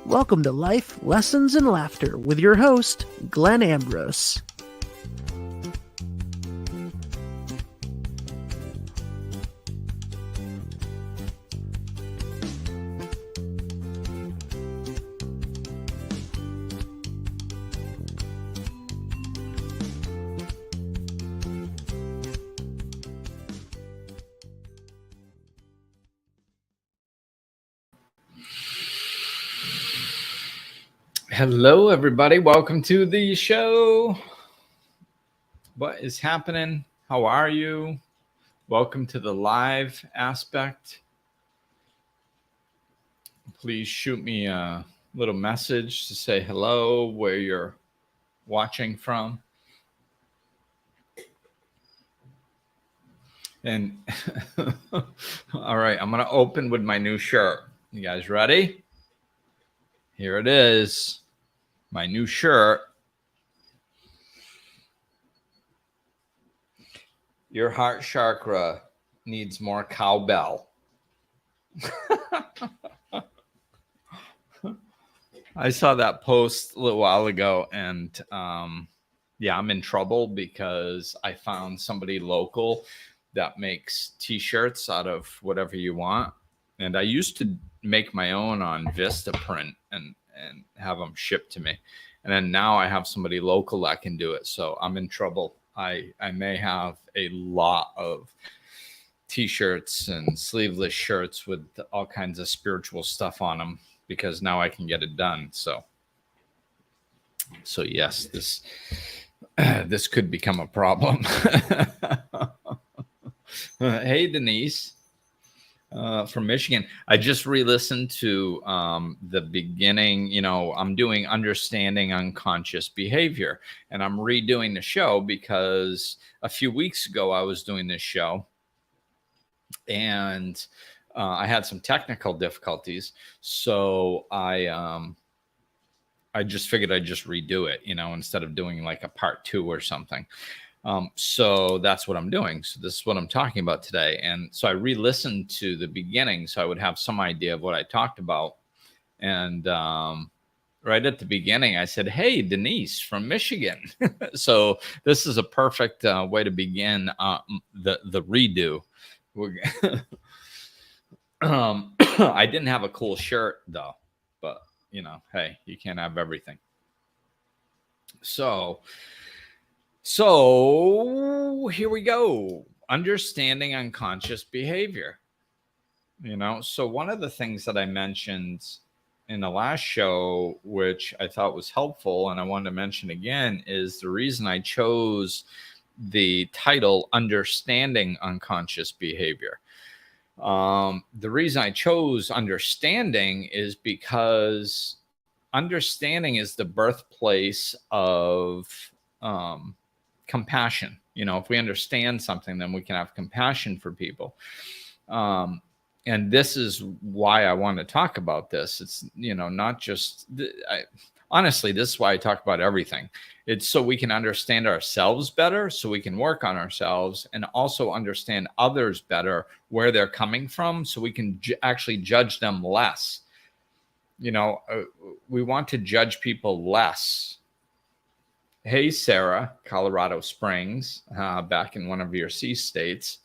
Welcome to Life, Lessons, and Laughter with your host, Glenn Ambrose. Hello, everybody. Welcome to the show. What is happening? How are you? Welcome to the live aspect. Please shoot me a little message to say hello, where you're watching from. And all right, I'm going to open with my new shirt. You guys ready? Here it is. My new shirt. Your heart chakra needs more cowbell. I saw that post a little while ago, and yeah, I'm in trouble because I found somebody local that makes t-shirts out of whatever you want. And I used to make my own on Vistaprint and have them shipped to me. And then now I have somebody local that can do it. So I'm in trouble. I may have a lot of t-shirts and sleeveless shirts with all kinds of spiritual stuff on them because now I can get it done. So yes, this could become a problem. Hey, Denise. From Michigan. I just re-listened to the beginning. I'm doing understanding unconscious behavior, and I'm redoing the show because a few weeks ago I was doing this show and I had some technical difficulties. So I just figured I'd just redo it, instead of doing like a part 2 or something. So that's what I'm doing. So this is what I'm talking about today. And so I re-listened to the beginning so I would have some idea of what I talked about. And right at the beginning, I said, hey, Denise from Michigan. So this is a perfect way to begin the redo. I didn't have a cool shirt, though. But, hey, you can't have everything. So here we go. Understanding unconscious behavior. So one of the things that I mentioned in the last show, which I thought was helpful, and I wanted to mention again, is the reason I chose the title Understanding Unconscious Behavior. The reason I chose understanding is because understanding is the birthplace of compassion. If we understand something, then we can have compassion for people. And this is why I want to talk about this. It's, not just, honestly, this is why I talk about everything. It's so we can understand ourselves better, so we can work on ourselves and also understand others better, where they're coming from, so we can actually judge them less. We want to judge people less. Hey, Sarah, Colorado Springs, back in one of your C states.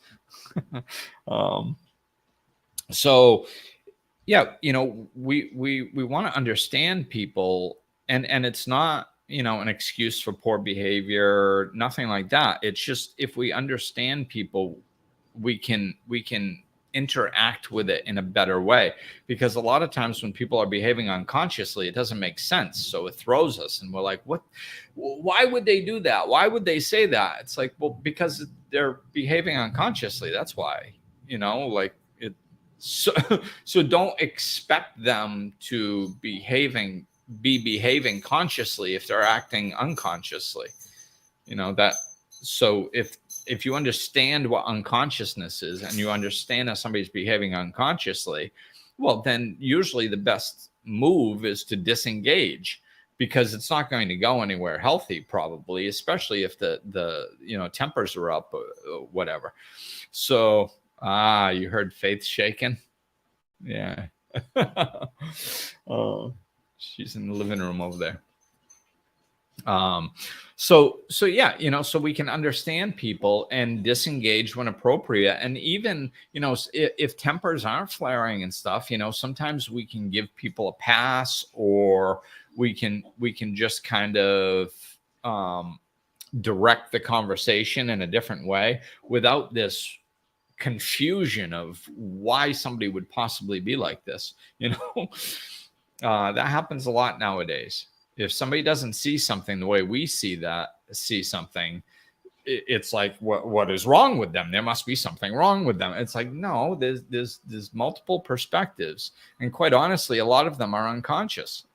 So, yeah, we want to understand people, and it's not, an excuse for poor behavior, nothing like that. It's just if we understand people, we can interact with it in a better way, because a lot of times when people are behaving unconsciously, it doesn't make sense, so it throws us and we're like, what, why would they do that, why would they say that? It's like, well, because they're behaving unconsciously, that's why, like it. So don't expect them to be behaving consciously if they're acting unconsciously. That. So if you understand what unconsciousness is and you understand that somebody's behaving unconsciously, well, then usually the best move is to disengage, because it's not going to go anywhere healthy, probably, especially if the tempers are up or whatever. So you heard Faith shaking? Yeah. She's in the living room over there. So yeah, so we can understand people and disengage when appropriate. And even, if tempers aren't flaring and stuff, sometimes we can give people a pass, or we can just kind of direct the conversation in a different way without this confusion of why somebody would possibly be like this. That happens a lot nowadays. If somebody doesn't see something the way we see something, it's like, what is wrong with them? There must be something wrong with them. It's like, no, there's multiple perspectives, and quite honestly, a lot of them are unconscious.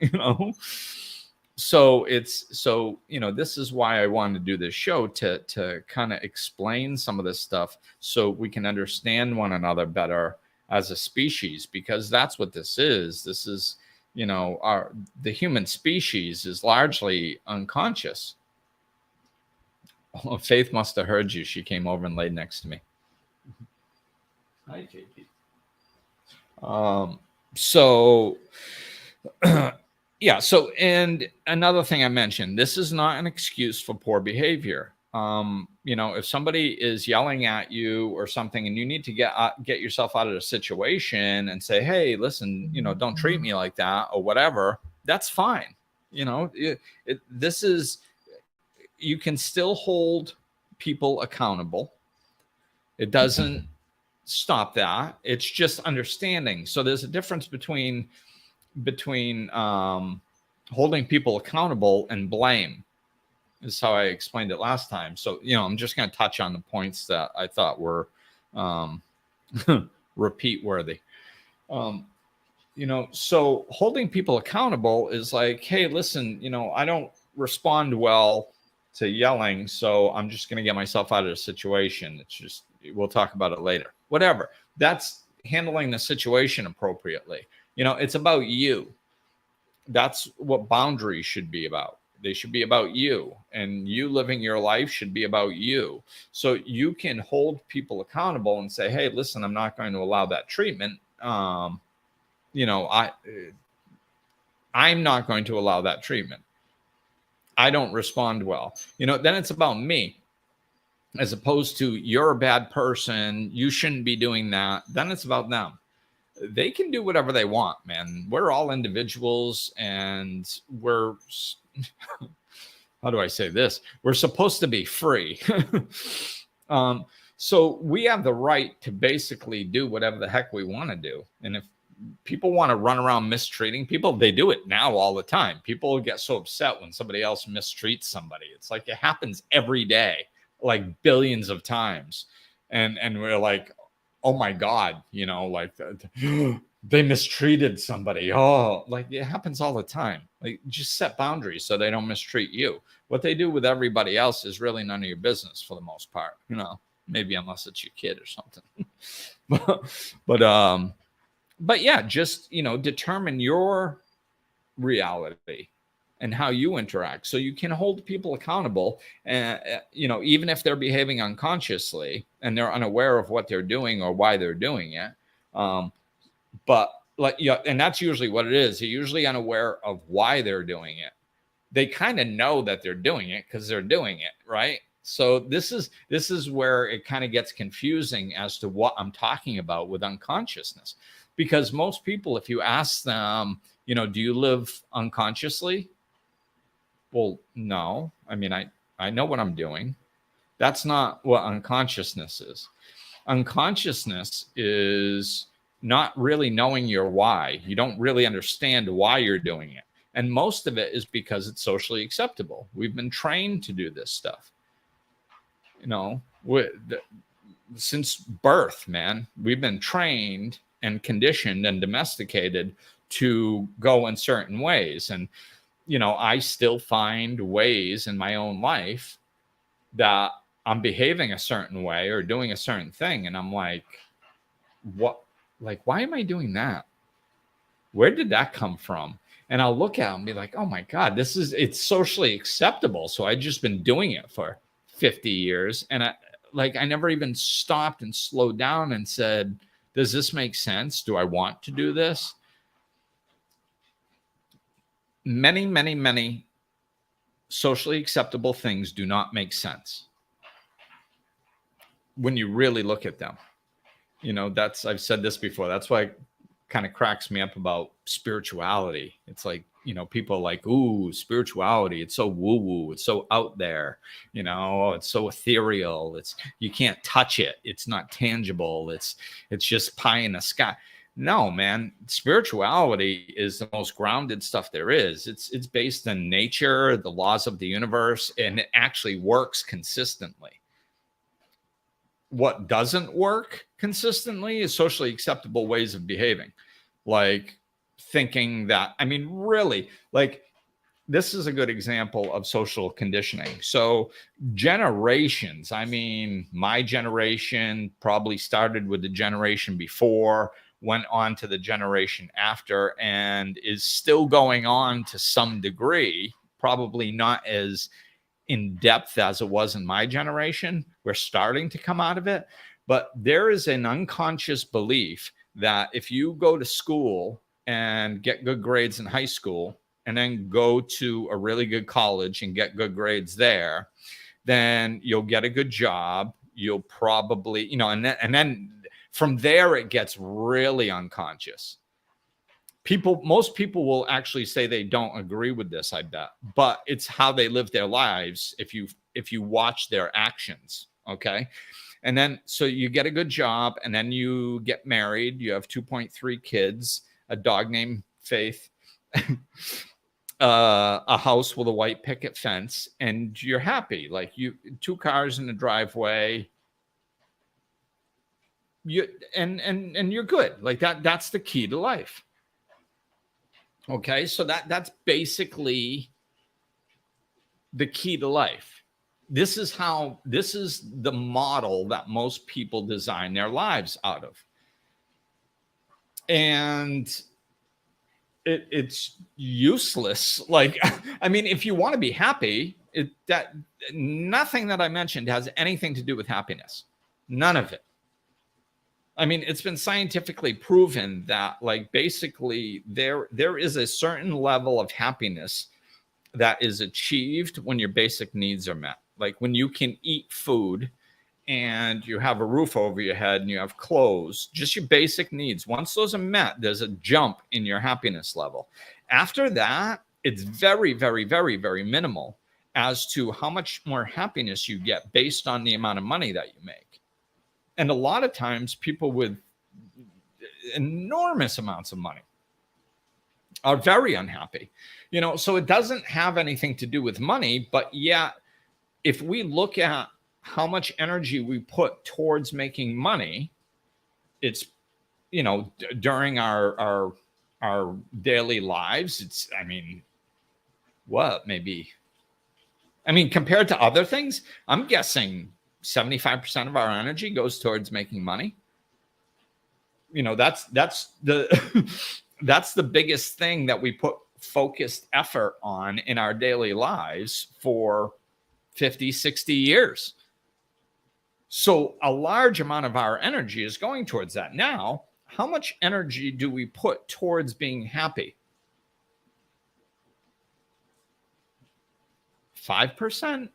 So this is why I wanted to do this show, to kind of explain some of this stuff so we can understand one another better as a species, because that's what this is. This is, the human species is largely unconscious. Oh, Faith must have heard you. She came over and laid next to me. Hi, JP. So yeah. So, and another thing I mentioned, this is not an excuse for poor behavior. If somebody is yelling at you or something, and you need to get yourself out of the situation and say, hey, listen, don't treat me like that, or whatever, that's fine. This is, you can still hold people accountable. It doesn't stop that. It's just understanding. So there's a difference between holding people accountable and blame. Is how I explained it last time. So, I'm just going to touch on the points that I thought were repeat worthy. So holding people accountable is like, hey, listen, I don't respond well to yelling, so I'm just going to get myself out of the situation. It's just, we'll talk about it later. Whatever. That's handling the situation appropriately. It's about you. That's what boundaries should be about. They should be about you, and you living your life should be about you. So you can hold people accountable and say, hey, listen, I'm not going to allow that treatment. I'm not going to allow that treatment. I don't respond well. Then it's about me, as opposed to, you're a bad person, you shouldn't be doing that. Then it's about them. They can do whatever they want, man. We're all individuals, and we're how do I say this? We're supposed to be free. So we have the right to basically do whatever the heck we want to do. And if people want to run around mistreating people, they do it now all the time. People get so upset when somebody else mistreats somebody. It's like, it happens every day, like billions of times. And we're like, oh my God, they mistreated somebody. Oh, like, it happens all the time. Like, just set boundaries so they don't mistreat you. What they do with everybody else is really none of your business for the most part, maybe unless it's your kid or something. But yeah, just, determine your reality and how you interact, so you can hold people accountable. And even if they're behaving unconsciously and they're unaware of what they're doing or why they're doing it, but and that's usually what it is. They're usually unaware of why they're doing it. They kind of know that they're doing it because they're doing it, right? So this is where it kind of gets confusing as to what I'm talking about with unconsciousness, because most people, if you ask them, do you live unconsciously? Well, no. I mean, I know what I'm doing. That's not what unconsciousness is. Unconsciousness is not really knowing your why. You don't really understand why you're doing it. And most of it is because it's socially acceptable. We've been trained to do this stuff. Since birth, man, we've been trained and conditioned and domesticated to go in certain ways. And I still find ways in my own life that I'm behaving a certain way or doing a certain thing. And I'm like, what? Like, why am I doing that? Where did that come from? And I'll look at it and be like, oh my God, it's socially acceptable. So I've just been doing it for 50 years. And I never even stopped and slowed down and said, does this make sense? Do I want to do this? many socially acceptable things do not make sense when you really look at them. You know, I've said this before. That's why it kind of cracks me up about spirituality. It's like, you know, people are like, ooh, spirituality, it's so woo-woo, it's so out there, you know, it's so ethereal, you can't touch it, it's not tangible, it's just pie in the sky. No, man, spirituality is the most grounded stuff there is. It's based in nature, the laws of the universe, and it actually works consistently. What doesn't work consistently is socially acceptable ways of behaving, like thinking that, I mean, really, like, this is a good example of social conditioning. So generations, I mean, my generation probably started with the generation before, went on to the generation after, and is still going on to some degree, probably not as in depth as it was in my generation. We're starting to come out of it, but there is an unconscious belief that if you go to school and get good grades in high school and then go to a really good college and get good grades there, then you'll get a good job. You'll probably, you know, and then from there it gets really unconscious. Most people will actually say they don't agree with this, I bet, but it's how they live their lives if you watch their actions, okay? And then so you get a good job, and then you get married, you have 2.3 kids, a dog named Faith, a house with a white picket fence, and you're happy. Like, you 2 cars in the driveway, and you're good. Like that's the key to life. Okay, so that's basically the key to life. This is the model that most people design their lives out of. And it's useless. Like, I mean, if you want to be happy, that nothing that I mentioned has anything to do with happiness. None of it. I mean, it's been scientifically proven that, like, basically there is a certain level of happiness that is achieved when your basic needs are met. Like when you can eat food and you have a roof over your head and you have clothes, just your basic needs. Once those are met, there's a jump in your happiness level. After that, it's very, very, very, very minimal as to how much more happiness you get based on the amount of money that you make. And a lot of times people with enormous amounts of money are very unhappy, you know, so it doesn't have anything to do with money. But yet, if we look at how much energy we put towards making money, it's, you know, during our daily lives, it's, I mean, compared to other things, I'm guessing 75% of our energy goes towards making money. You know, that's the that's the biggest thing that we put focused effort on in our daily lives for 50, 60 years. So a large amount of our energy is going towards that. Now, how much energy do we put towards being happy? 5%?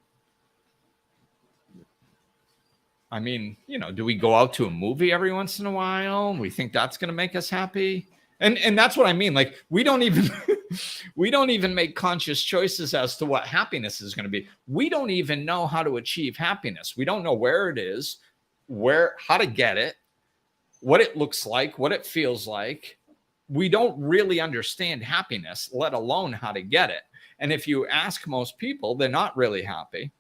I mean, you know, do we go out to a movie every once in a while? We think that's going to make us happy. And that's what I mean. Like, we don't even make conscious choices as to what happiness is going to be. We don't even know how to achieve happiness. We don't know where it is, how to get it, what it looks like, what it feels like. We don't really understand happiness, let alone how to get it. And if you ask most people, they're not really happy.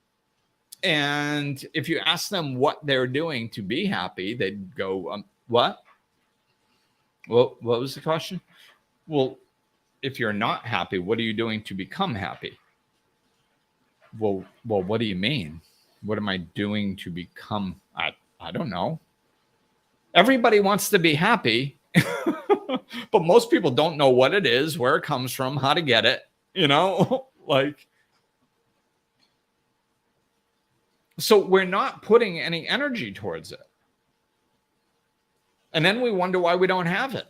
And if you ask them what they're doing to be happy, they'd go, what? Well, what was the question? Well, if you're not happy, what are you doing to become happy? Well, what do you mean? What am I doing to become? I don't know. Everybody wants to be happy, but most people don't know what it is, where it comes from, how to get it, you know, like. So we're not putting any energy towards it. And then we wonder why we don't have it.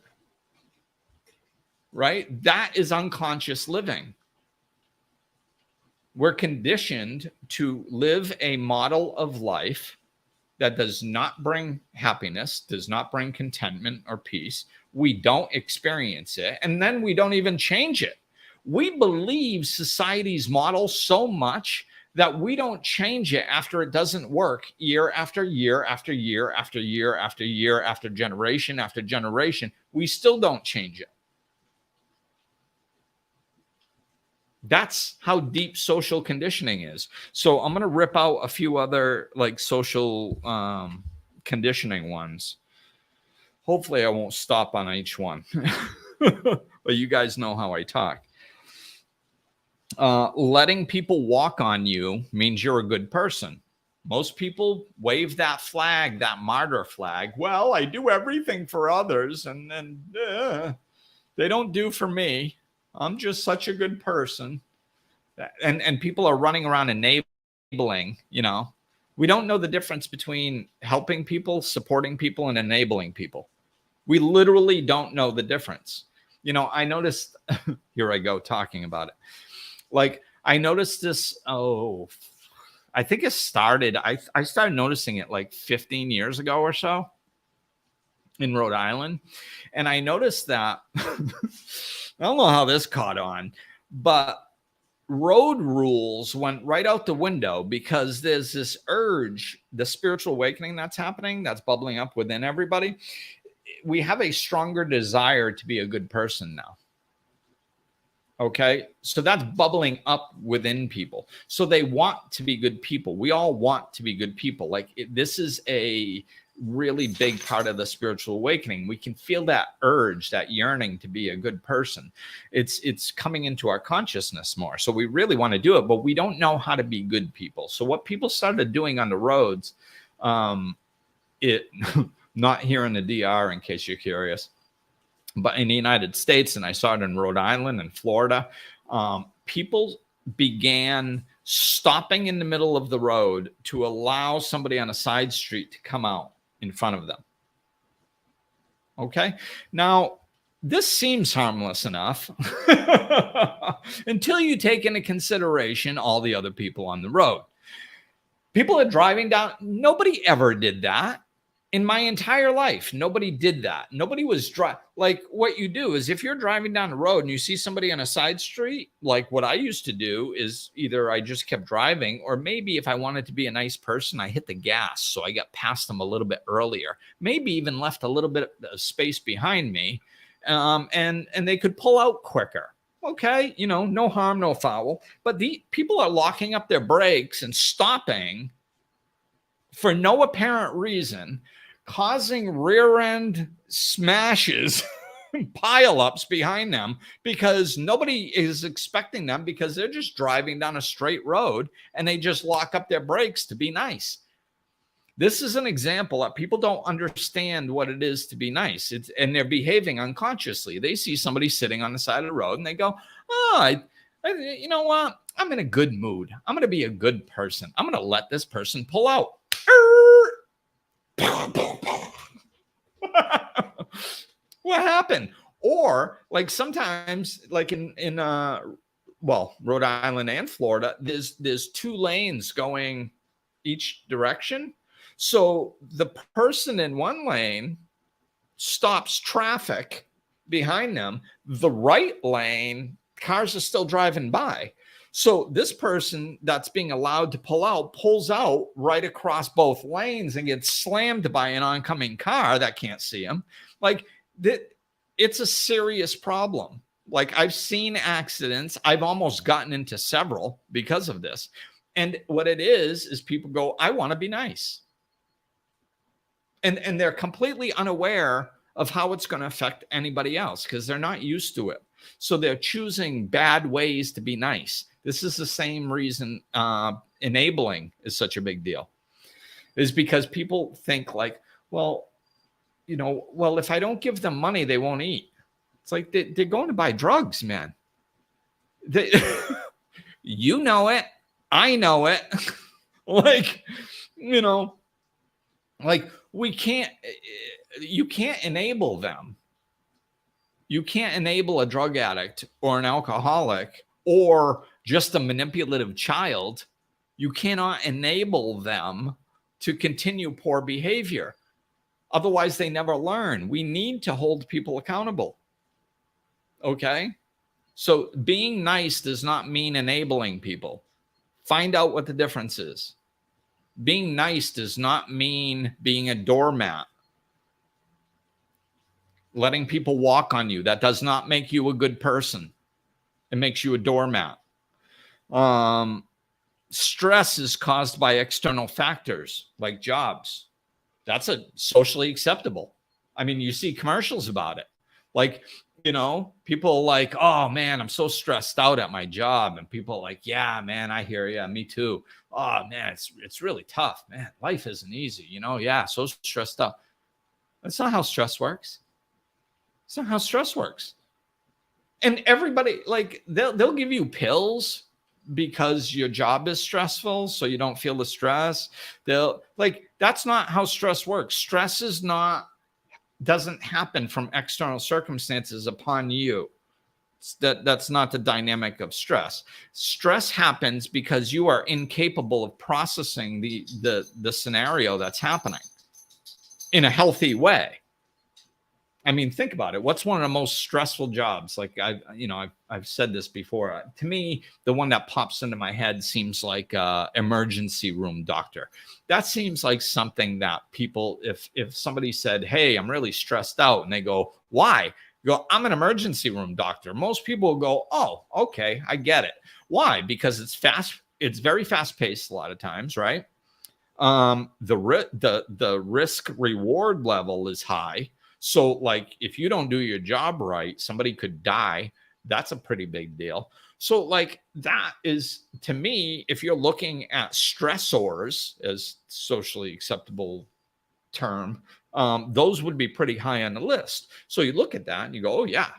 right? That is unconscious living. We're conditioned to live a model of life that does not bring happiness, does not bring contentment or peace. We don't experience it, and then we don't even change it. We believe society's model so much that we don't change it after it doesn't work year after year after year after year after year after generation after generation. We still don't change it. That's how deep social conditioning is. So I'm going to rip out a few other like social conditioning ones. Hopefully I won't stop on each one. But you guys know how I talk. Letting people walk on you means you're a good person. Most people wave that flag, that martyr flag. Well, I do everything for others, and then they don't do for me. I'm just such a good person. And people are running around enabling, you know. We don't know the difference between helping people, supporting people, and enabling people. We literally don't know the difference. You know, I noticed, here I go talking about it. Like, I noticed this, I think it started, I started noticing it like 15 years ago or so in Rhode Island. And I noticed that, I don't know how this caught on, but road rules went right out the window because there's this urge, the spiritual awakening that's happening, that's bubbling up within everybody. We have a stronger desire to be a good person now. Okay. So that's bubbling up within people. So they want to be good people. We all want to be good people. Like this is a really big part of the spiritual awakening. We can feel that urge, that yearning to be a good person. It's coming into our consciousness more. So we really want to do it, but we don't know how to be good people. So what people started doing on the roads, not here in the DR, in case you're curious, but in the United States, and I saw it in Rhode Island and Florida, people began stopping in the middle of the road to allow somebody on a side street to come out in front of them. Okay. Now, this seems harmless enough until you take into consideration all the other people on the road. People are driving down. Nobody ever did that. In my entire life, nobody did that. Nobody was like what you do is if you're driving down the road and you see somebody on a side street, like what I used to do is either I just kept driving, or maybe if I wanted to be a nice person, I hit the gas. So I got past them a little bit earlier, maybe even left a little bit of space behind me. And they could pull out quicker. Okay. You know, no harm, no foul, but the people are locking up their brakes and stopping for no apparent reason, causing rear end smashes, pileups behind them because nobody is expecting them because they're just driving down a straight road and they just lock up their brakes to be nice. This is an example that people don't understand what it is to be nice. And they're behaving unconsciously. They see somebody sitting on the side of the road and they go, oh, you know what? I'm in a good mood. I'm going to be a good person. I'm going to let this person pull out. What happened? Or like sometimes like in Rhode Island and Florida, there's two lanes going each direction. So the person in one lane stops traffic behind them. The right lane, cars are still driving by. So this person that's being allowed to pull out pulls out right across both lanes and gets slammed by an oncoming car that can't see him. Like it's a serious problem. Like I've seen accidents. I've almost gotten into several because of this. And what it is people go, I want to be nice. And they're completely unaware of how it's going to affect anybody else because they're not used to it. So they're choosing bad ways to be nice. This is the same reason enabling is such a big deal, is because people think like, well, if I don't give them money, they won't eat. It's like they're going to buy drugs, man. You know it. I know it. Like, like you can't enable them. You can't enable a drug addict or an alcoholic or just a manipulative child. You cannot enable them to continue poor behavior. Otherwise, they never learn. We need to hold people accountable. Okay? So being nice does not mean enabling people. Find out what the difference is. Being nice does not mean being a doormat. Letting people walk on you. That does not make you a good person. It makes you a doormat. Stress is caused by external factors like jobs. That's a socially acceptable. I mean, you see commercials about it. Like, you know, people are like, oh man, I'm so stressed out at my job. And people are like, yeah, man, I hear you. Me too. Oh man, it's really tough, man. Life isn't easy, you know? Yeah, so stressed out. That's not how stress works. It's not how stress works. And everybody, like, they'll give you pills because your job is stressful, so you don't feel the stress. They'll, like, that's not how stress works. Stress doesn't happen from external circumstances upon you. That's not the dynamic of stress. Stress happens because you are incapable of processing the scenario that's happening in a healthy way. I mean, think about it. What's one of the most stressful jobs? Like I've said this before. To me, the one that pops into my head seems like emergency room doctor. That seems like something that people, if somebody said, "Hey, I'm really stressed out," and they go, "Why?" You go, "I'm an emergency room doctor." Most people will go, "Oh, okay, I get it." Why? Because it's fast. It's very fast paced a lot of times, right? The risk reward level is high. So, like, if you don't do your job right, somebody could die. That's a pretty big deal. So, like, that is, to me, if you're looking at stressors as socially acceptable term, those would be pretty high on the list. So you look at that and you go, oh, yeah.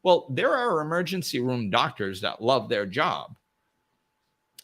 Well, there are emergency room doctors that love their job.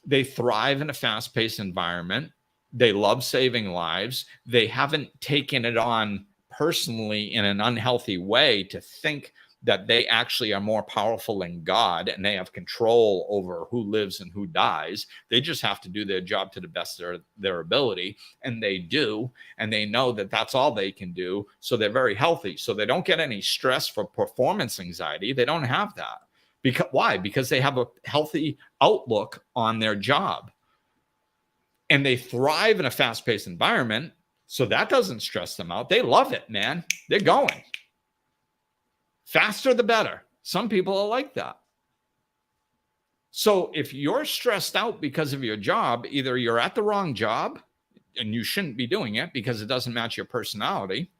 They thrive in a fast-paced environment. They love saving lives. They haven't taken it on personally in an unhealthy way to think that they actually are more powerful than God and they have control over who lives and who dies. They just have to do their job to the best of their ability, and they do, and they know that that's all they can do. So they're very healthy. So they don't get any stress for performance anxiety. They don't have that. Because why? Because they have a healthy outlook on their job, and they thrive in a fast-paced environment. So that doesn't stress them out. They love it, man. They're going. Faster the better. Some people are like that. So if you're stressed out because of your job, either you're at the wrong job and you shouldn't be doing it because it doesn't match your personality,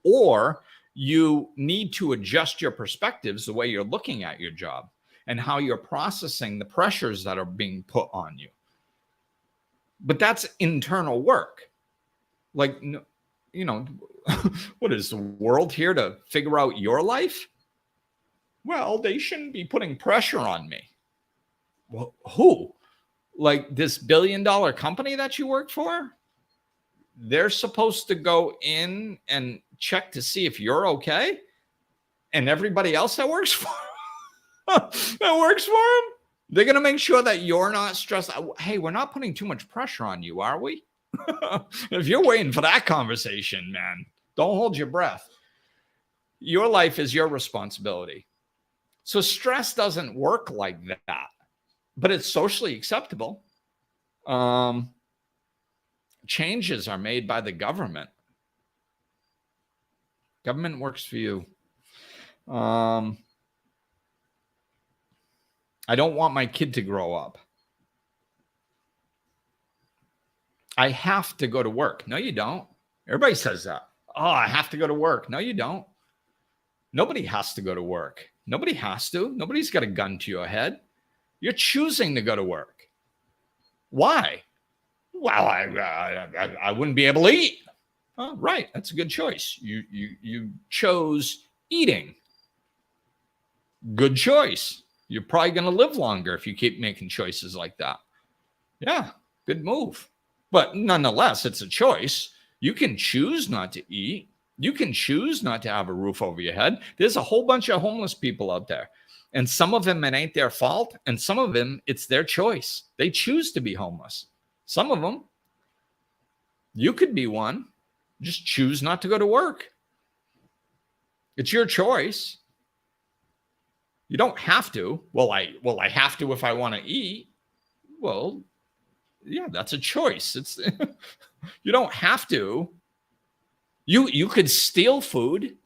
or you need to adjust your perspectives, the way you're looking at your job and how you're processing the pressures that are being put on you. But that's internal work. Like, you know, what is the world here to figure out your life? Well, they shouldn't be putting pressure on me. Well, who? Like this $1 billion company that you work for? They're supposed to go in and check to see if you're okay, and everybody else that works for them, they're going to make sure that you're not stressed out. Hey, we're not putting too much pressure on you, are we? If you're waiting for that conversation, man, don't hold your breath. Your life is your responsibility. So stress doesn't work like that, but it's socially acceptable. Changes are made by the government. Government works for you. I don't want my kid to grow up. I have to go to work. No, you don't. Everybody says that. Oh, I have to go to work. No, you don't. Nobody has to go to work. Nobody has to. Nobody's got a gun to your head. You're choosing to go to work. Why? Well, I wouldn't be able to eat. Oh, right. That's a good choice. You chose eating. Good choice. You're probably going to live longer if you keep making choices like that. Yeah, good move. But nonetheless, it's a choice. You can choose not to eat. You can choose not to have a roof over your head. There's a whole bunch of homeless people out there. And some of them, it ain't their fault. And some of them, it's their choice. They choose to be homeless. Some of them, you could be one. Just choose not to go to work. It's your choice. You don't have to. Well, I have to if I want to eat. Well, yeah, that's a choice. It's you don't have to. You could steal food.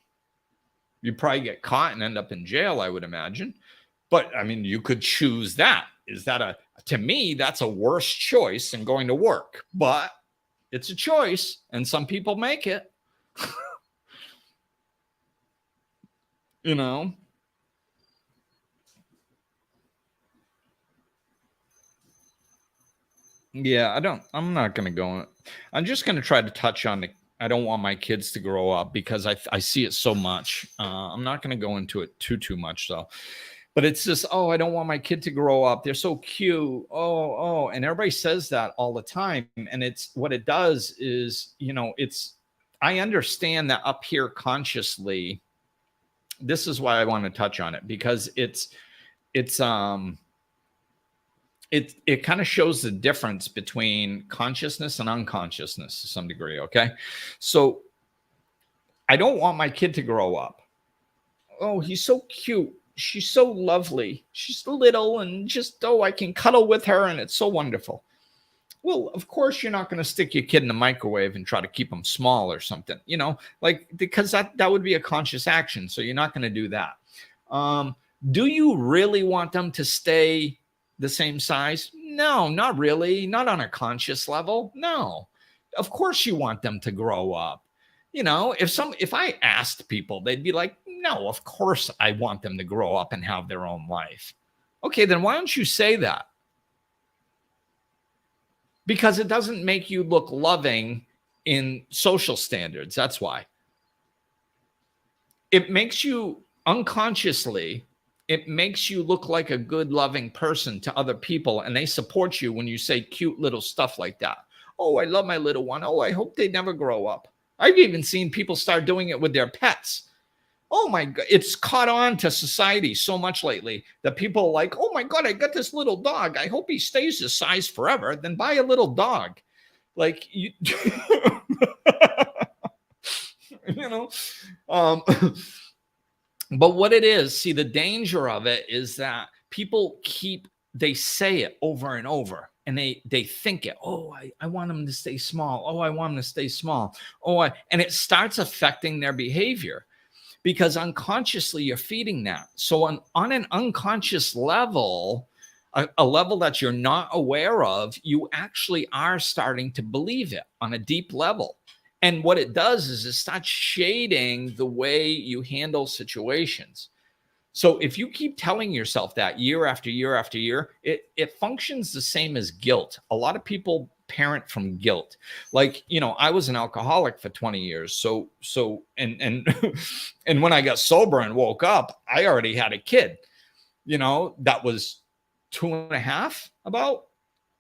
You'd probably get caught and end up in jail, I would imagine. But I mean, you could choose that. Is that to me, that's a worse choice than going to work. But it's a choice, and some people make it. You know? Yeah, I'm not going to go. I'm just going to try to touch on I don't want my kids to grow up because I see it so much. I'm not going to go into it too much though. But it's just, oh, I don't want my kid to grow up. They're so cute. Oh, and everybody says that all the time. And it's what it does is, I understand that up here consciously. This is why I want to touch on it, because it kind of shows the difference between consciousness and unconsciousness to some degree. Okay. So I don't want my kid to grow up. Oh, he's so cute. She's so lovely. She's little and just, I can cuddle with her and it's so wonderful. Well, of course, you're not going to stick your kid in the microwave and try to keep them small or something, because that would be a conscious action. So you're not going to do that. Do you really want them to stay the same size? No, not really. Not on a conscious level. No, of course you want them to grow up. If I asked people, they'd be like, no, of course I want them to grow up and have their own life. Okay, then why don't you say that? Because it doesn't make you look loving in social standards. That's why. It makes you unconsciously, it makes you look like a good, loving person to other people, and they support you when you say cute little stuff like that. Oh, I love my little one. Oh, I hope they never grow up. I've even seen people start doing it with their pets. Oh my God, it's caught on to society so much lately that people are like, oh my God, I got this little dog. I hope he stays this size forever. Then buy a little dog. Like, but what it is, see, the danger of it is that people they say it over and over. And they think it. Oh, I want them to stay small. Oh, I want them to stay small. And it starts affecting their behavior because unconsciously you're feeding that. So on an unconscious level, a level that you're not aware of, you actually are starting to believe it on a deep level. And what it does is it starts shading the way you handle situations. So if you keep telling yourself that year after year after year, it functions the same as guilt. A lot of people parent from guilt. Like, I was an alcoholic for 20 years. So and when I got sober and woke up, I already had a kid, that was 2.5 about.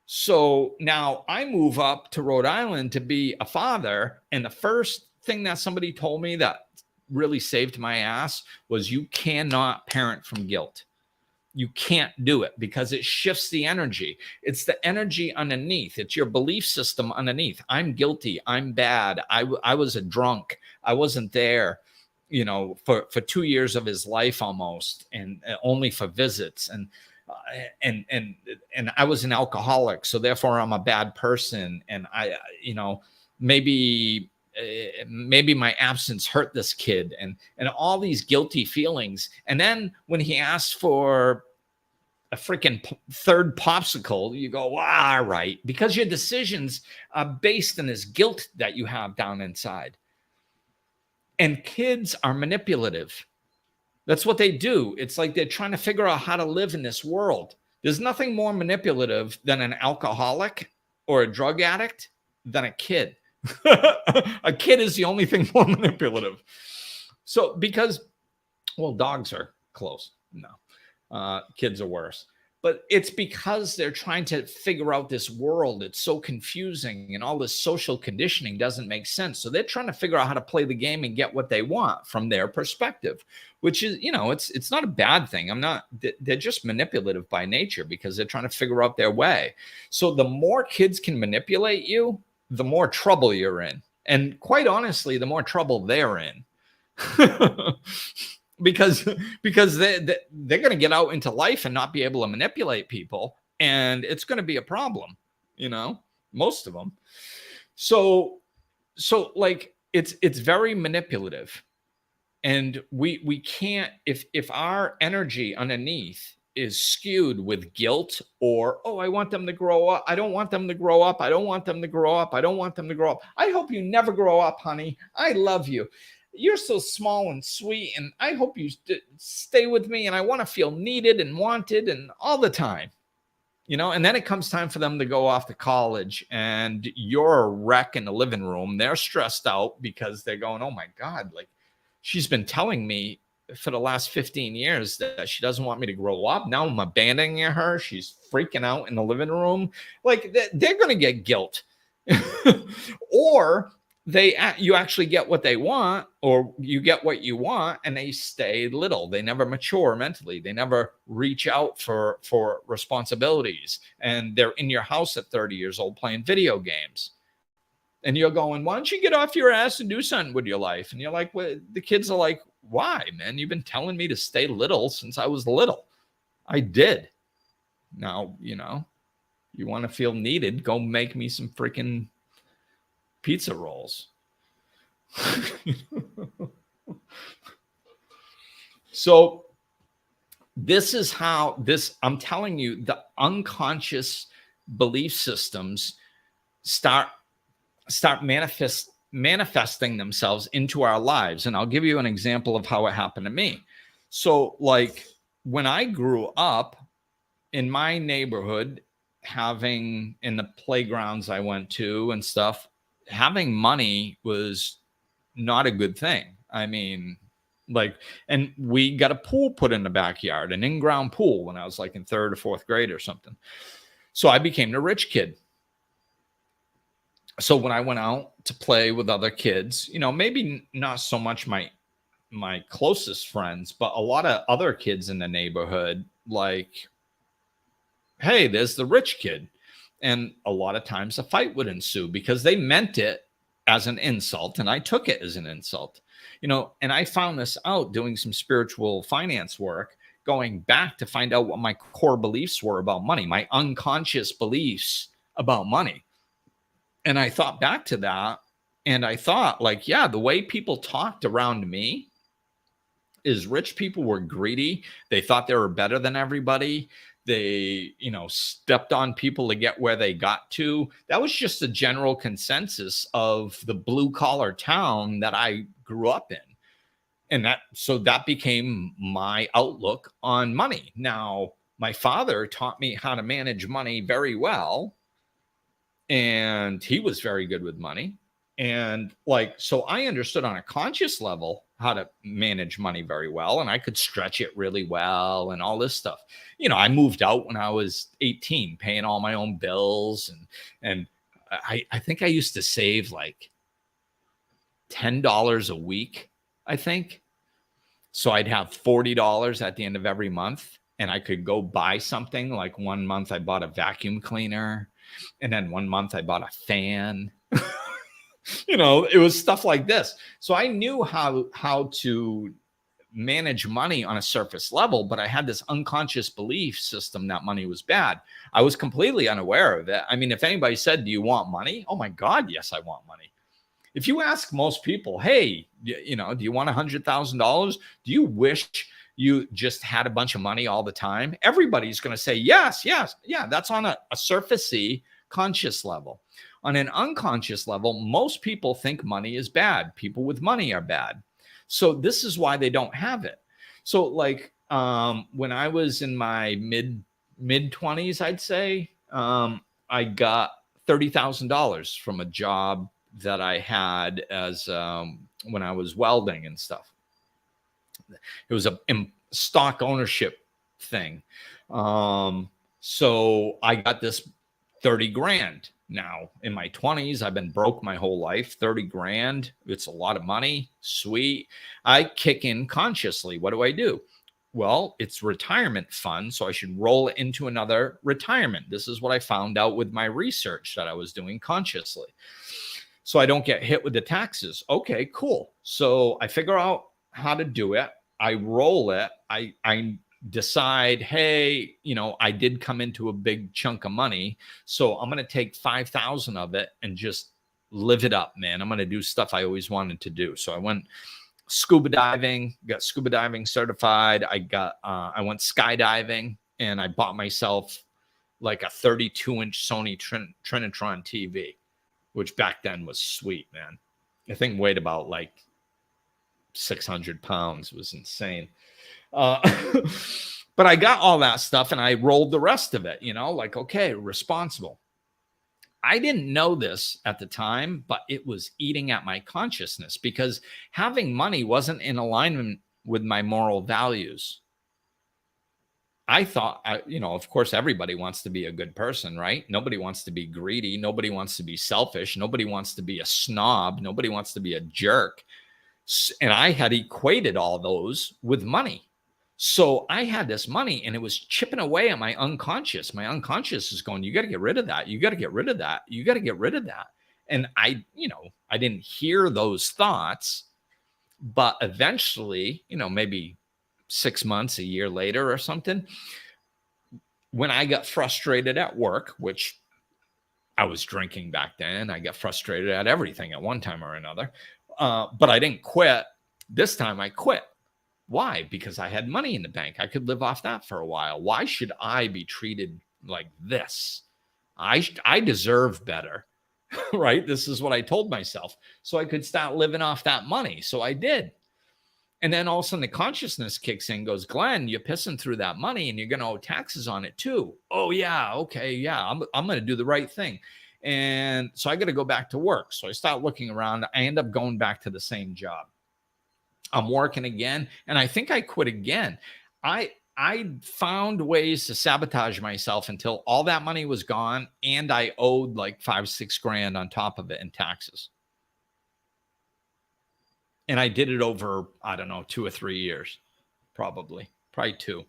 So now I move up to Rhode Island to be a father. And the first thing that somebody told me that really saved my ass was you cannot parent from guilt. You can't do it because it shifts the energy. It's the energy underneath. It's your belief system underneath. I'm guilty. I'm bad. I was a drunk. I wasn't there, for 2 years of his life almost, and only for visits. And I was an alcoholic. So therefore I'm a bad person. And maybe my absence hurt this kid and all these guilty feelings. And then when he asked for a freaking third popsicle, you go, well, all right, because your decisions are based on this guilt that you have down inside. And kids are manipulative. That's what they do. It's like they're trying to figure out how to live in this world. There's nothing more manipulative than an alcoholic or a drug addict than a kid. A kid is the only thing more manipulative. So dogs are close. No, kids are worse. But it's because they're trying to figure out this world. It's so confusing, and all this social conditioning doesn't make sense. So they're trying to figure out how to play the game and get what they want from their perspective, which is, it's not a bad thing. They're just manipulative by nature because they're trying to figure out their way. So the more kids can manipulate you, the more trouble you're in. And quite honestly, the more trouble they're in. because they're going to get out into life and not be able to manipulate people, and it's going to be a problem, most of them. So like it's very manipulative, and we can't, if our energy underneath is skewed with guilt, or, oh, I want them to grow up, I don't want them to grow up, I don't want them to grow up, I don't want them to grow up, I hope you never grow up, honey, I love you, you're so small and sweet, and I hope you stay with me, and I want to feel needed and wanted and all the time, and then it comes time for them to go off to college, and you're a wreck in the living room. They're stressed out because they're going, oh my God, like, she's been telling me for the last 15 years that she doesn't want me to grow up. Now I'm abandoning her. She's freaking out in the living room. Like, they're going to get guilt. Or you actually get what they want, or you get what you want, and they stay little. They never mature mentally. They never reach out for responsibilities. And they're in your house at 30 years old playing video games. And you're going, why don't you get off your ass and do something with your life? And you're like, well, the kids are like, why, man? You've been telling me to stay little since I was little. I did. Now, you want to feel needed, go make me some freaking pizza rolls. So this is how I'm telling you, the unconscious belief systems start manifesting themselves into our lives. And I'll give you an example of how it happened to me. So, like, when I grew up in my neighborhood, in the playgrounds I went to and stuff, having money was not a good thing. I mean, like, and we got a pool put in the backyard, an in-ground pool, when I was like in 3rd or 4th grade or something. So I became the rich kid. So when I went out to play with other kids, maybe not so much my closest friends, but a lot of other kids in the neighborhood, like, hey, there's the rich kid. And a lot of times a fight would ensue because they meant it as an insult, and I took it as an insult. And I found this out doing some spiritual finance work, going back to find out what my core beliefs were about money, my unconscious beliefs about money. And I thought back to that, and I thought, like, yeah, the way people talked around me is rich people were greedy. They thought they were better than everybody. They, stepped on people to get where they got to. That was just a general consensus of the blue collar town that I grew up in. And that became my outlook on money. Now, my father taught me how to manage money very well, and he was very good with money. And so I understood on a conscious level how to manage money very well, and I could stretch it really well and all this stuff. I moved out when I was 18, paying all my own bills. And I think I used to save like $10 a week, I think. So I'd have $40 at the end of every month, and I could go buy something. Like one month I bought a vacuum cleaner, and then one month I bought a fan. It was stuff like this. So I knew how to manage money on a surface level, but I had this unconscious belief system that money was bad. I was completely unaware of it. I mean, if anybody said, do you want money? Oh my God, yes, I want money. If you ask most people, hey, do you want $100,000? Do you wish you just had a bunch of money all the time? Everybody's going to say, yes. Yeah, that's on a surfacey conscious level. On an unconscious level, most people think money is bad. People with money are bad. So this is why they don't have it. So when I was in my mid 20s, I'd say, I got $30,000 from a job that I had as when I was welding and stuff. It was a stock ownership thing. So I got this 30 grand. Now in my 20s, I've been broke my whole life. 30 grand. It's a lot of money. Sweet. I kick in consciously. What do? Well, it's retirement fund. So I should roll it into another retirement. This is what I found out with my research that I was doing consciously. So I don't get hit with the taxes. Okay, cool. So I figure out how to do it. I roll it. I decide, hey, I did come into a big chunk of money, so I'm going to take 5,000 of it and just live it up, man. I'm going to do stuff I always wanted to do. So I went scuba diving, got scuba diving certified. I went skydiving, and I bought myself like a 32-inch Sony Trinitron TV, which back then was sweet, man. The thing weighed about like 600 pounds. It was insane. But I got all that stuff and I rolled the rest of it, like, okay, responsible. I didn't know this at the time, but it was eating at my consciousness because having money wasn't in alignment with my moral values. I thought, of course, everybody wants to be a good person, right? Nobody wants to be greedy. Nobody wants to be selfish. Nobody wants to be a snob. Nobody wants to be a jerk. And I had equated all those with money. So I had this money and it was chipping away at my unconscious. My unconscious is going, you got to get rid of that. You got to get rid of that. You got to get rid of that. And I didn't hear those thoughts, but eventually, maybe 6 months, a year later or something, when I got frustrated at work, which I was drinking back then, I got frustrated at everything at one time or another. But I didn't quit. This time I quit. Why? Because I had money in the bank. I could live off that for a while. Why should I be treated like this? I deserve better, right? This is what I told myself. So I could start living off that money. So I did. And then all of a sudden the consciousness kicks in, goes, Glenn, you're pissing through that money and you're going to owe taxes on it too. Oh yeah. Okay. Yeah. I'm going to do the right thing. And so I got to go back to work. So I start looking around. I end up going back to the same job. I'm working again. And I think I quit again. I found ways to sabotage myself until all that money was gone. And I owed like 5-6 grand on top of it in taxes. And I did it over, I don't know, 2 or 3 years, probably 2.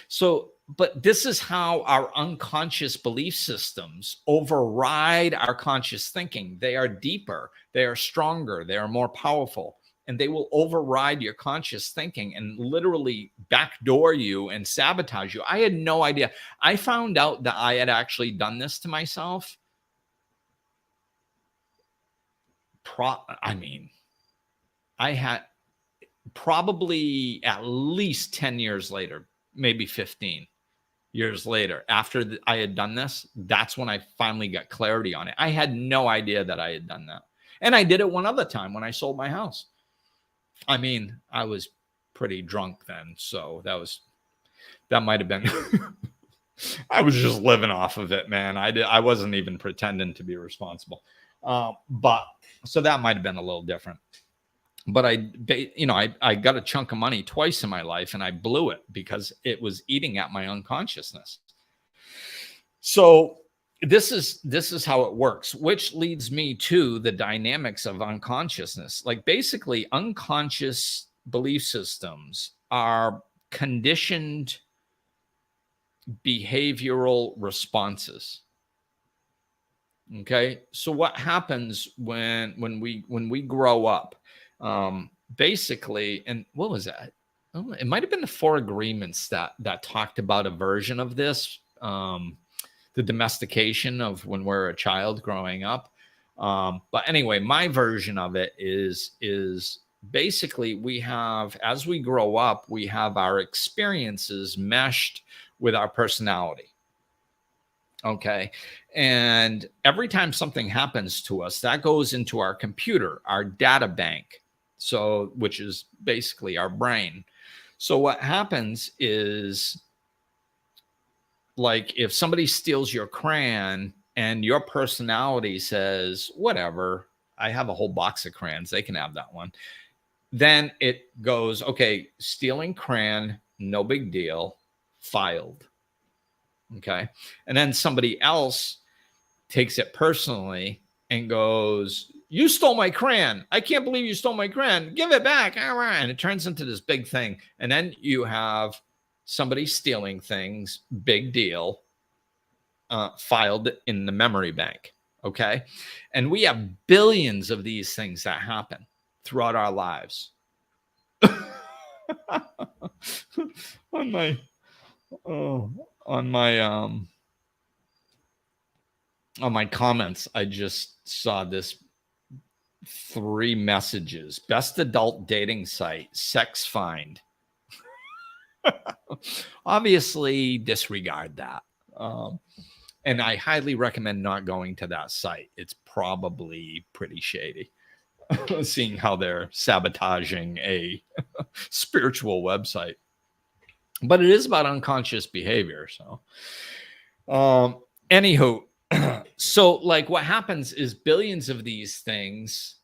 So, but this is how our unconscious belief systems override our conscious thinking. They are deeper, they are stronger, they are more powerful, and they will override your conscious thinking and literally backdoor you and sabotage you. I had no idea. I found out that I had actually done this to myself. I had probably at least 10 years later, maybe 15 years later, after I had done this, that's when I finally got clarity on it. I had no idea that I had done that. And I did it one other time when I sold my house. I mean, I was pretty drunk then. So that might've been, I was just living off of it, man. I wasn't even pretending to be responsible. But so that might've been a little different. But I got a chunk of money twice in my life and I blew it because it was eating at my unconsciousness. So this is how it works, which leads me to the dynamics of unconsciousness. Like basically unconscious belief systems are conditioned behavioral responses. Okay. So what happens when we grow up? Basically, and what was that? Oh, it might've been the 4 agreements that talked about a version of this, the domestication of when we're a child growing up. But anyway, my version of it is basically as we grow up, we have our experiences meshed with our personality. Okay. And every time something happens to us, that goes into our computer, our data bank. So, which is basically our brain. So what happens is, like, if somebody steals your crayon and your personality says, whatever, I have a whole box of crayons, they can have that one. Then it goes, okay, stealing crayon, no big deal, filed. Okay. And then somebody else takes it personally and goes, you stole my crayon. I can't believe you stole my crayon. Give it back. And it turns into this big thing. And then you have somebody stealing things, big deal, filed in the memory bank. Okay. And we have billions of these things that happen throughout our lives. on my comments, I just saw this 3 messages. Best adult dating site, Sex Find. Obviously, disregard that. And I highly recommend not going to that site. It's probably pretty shady, seeing how they're sabotaging a spiritual website. But it is about unconscious behavior. So, anywho, so like what happens is billions of these things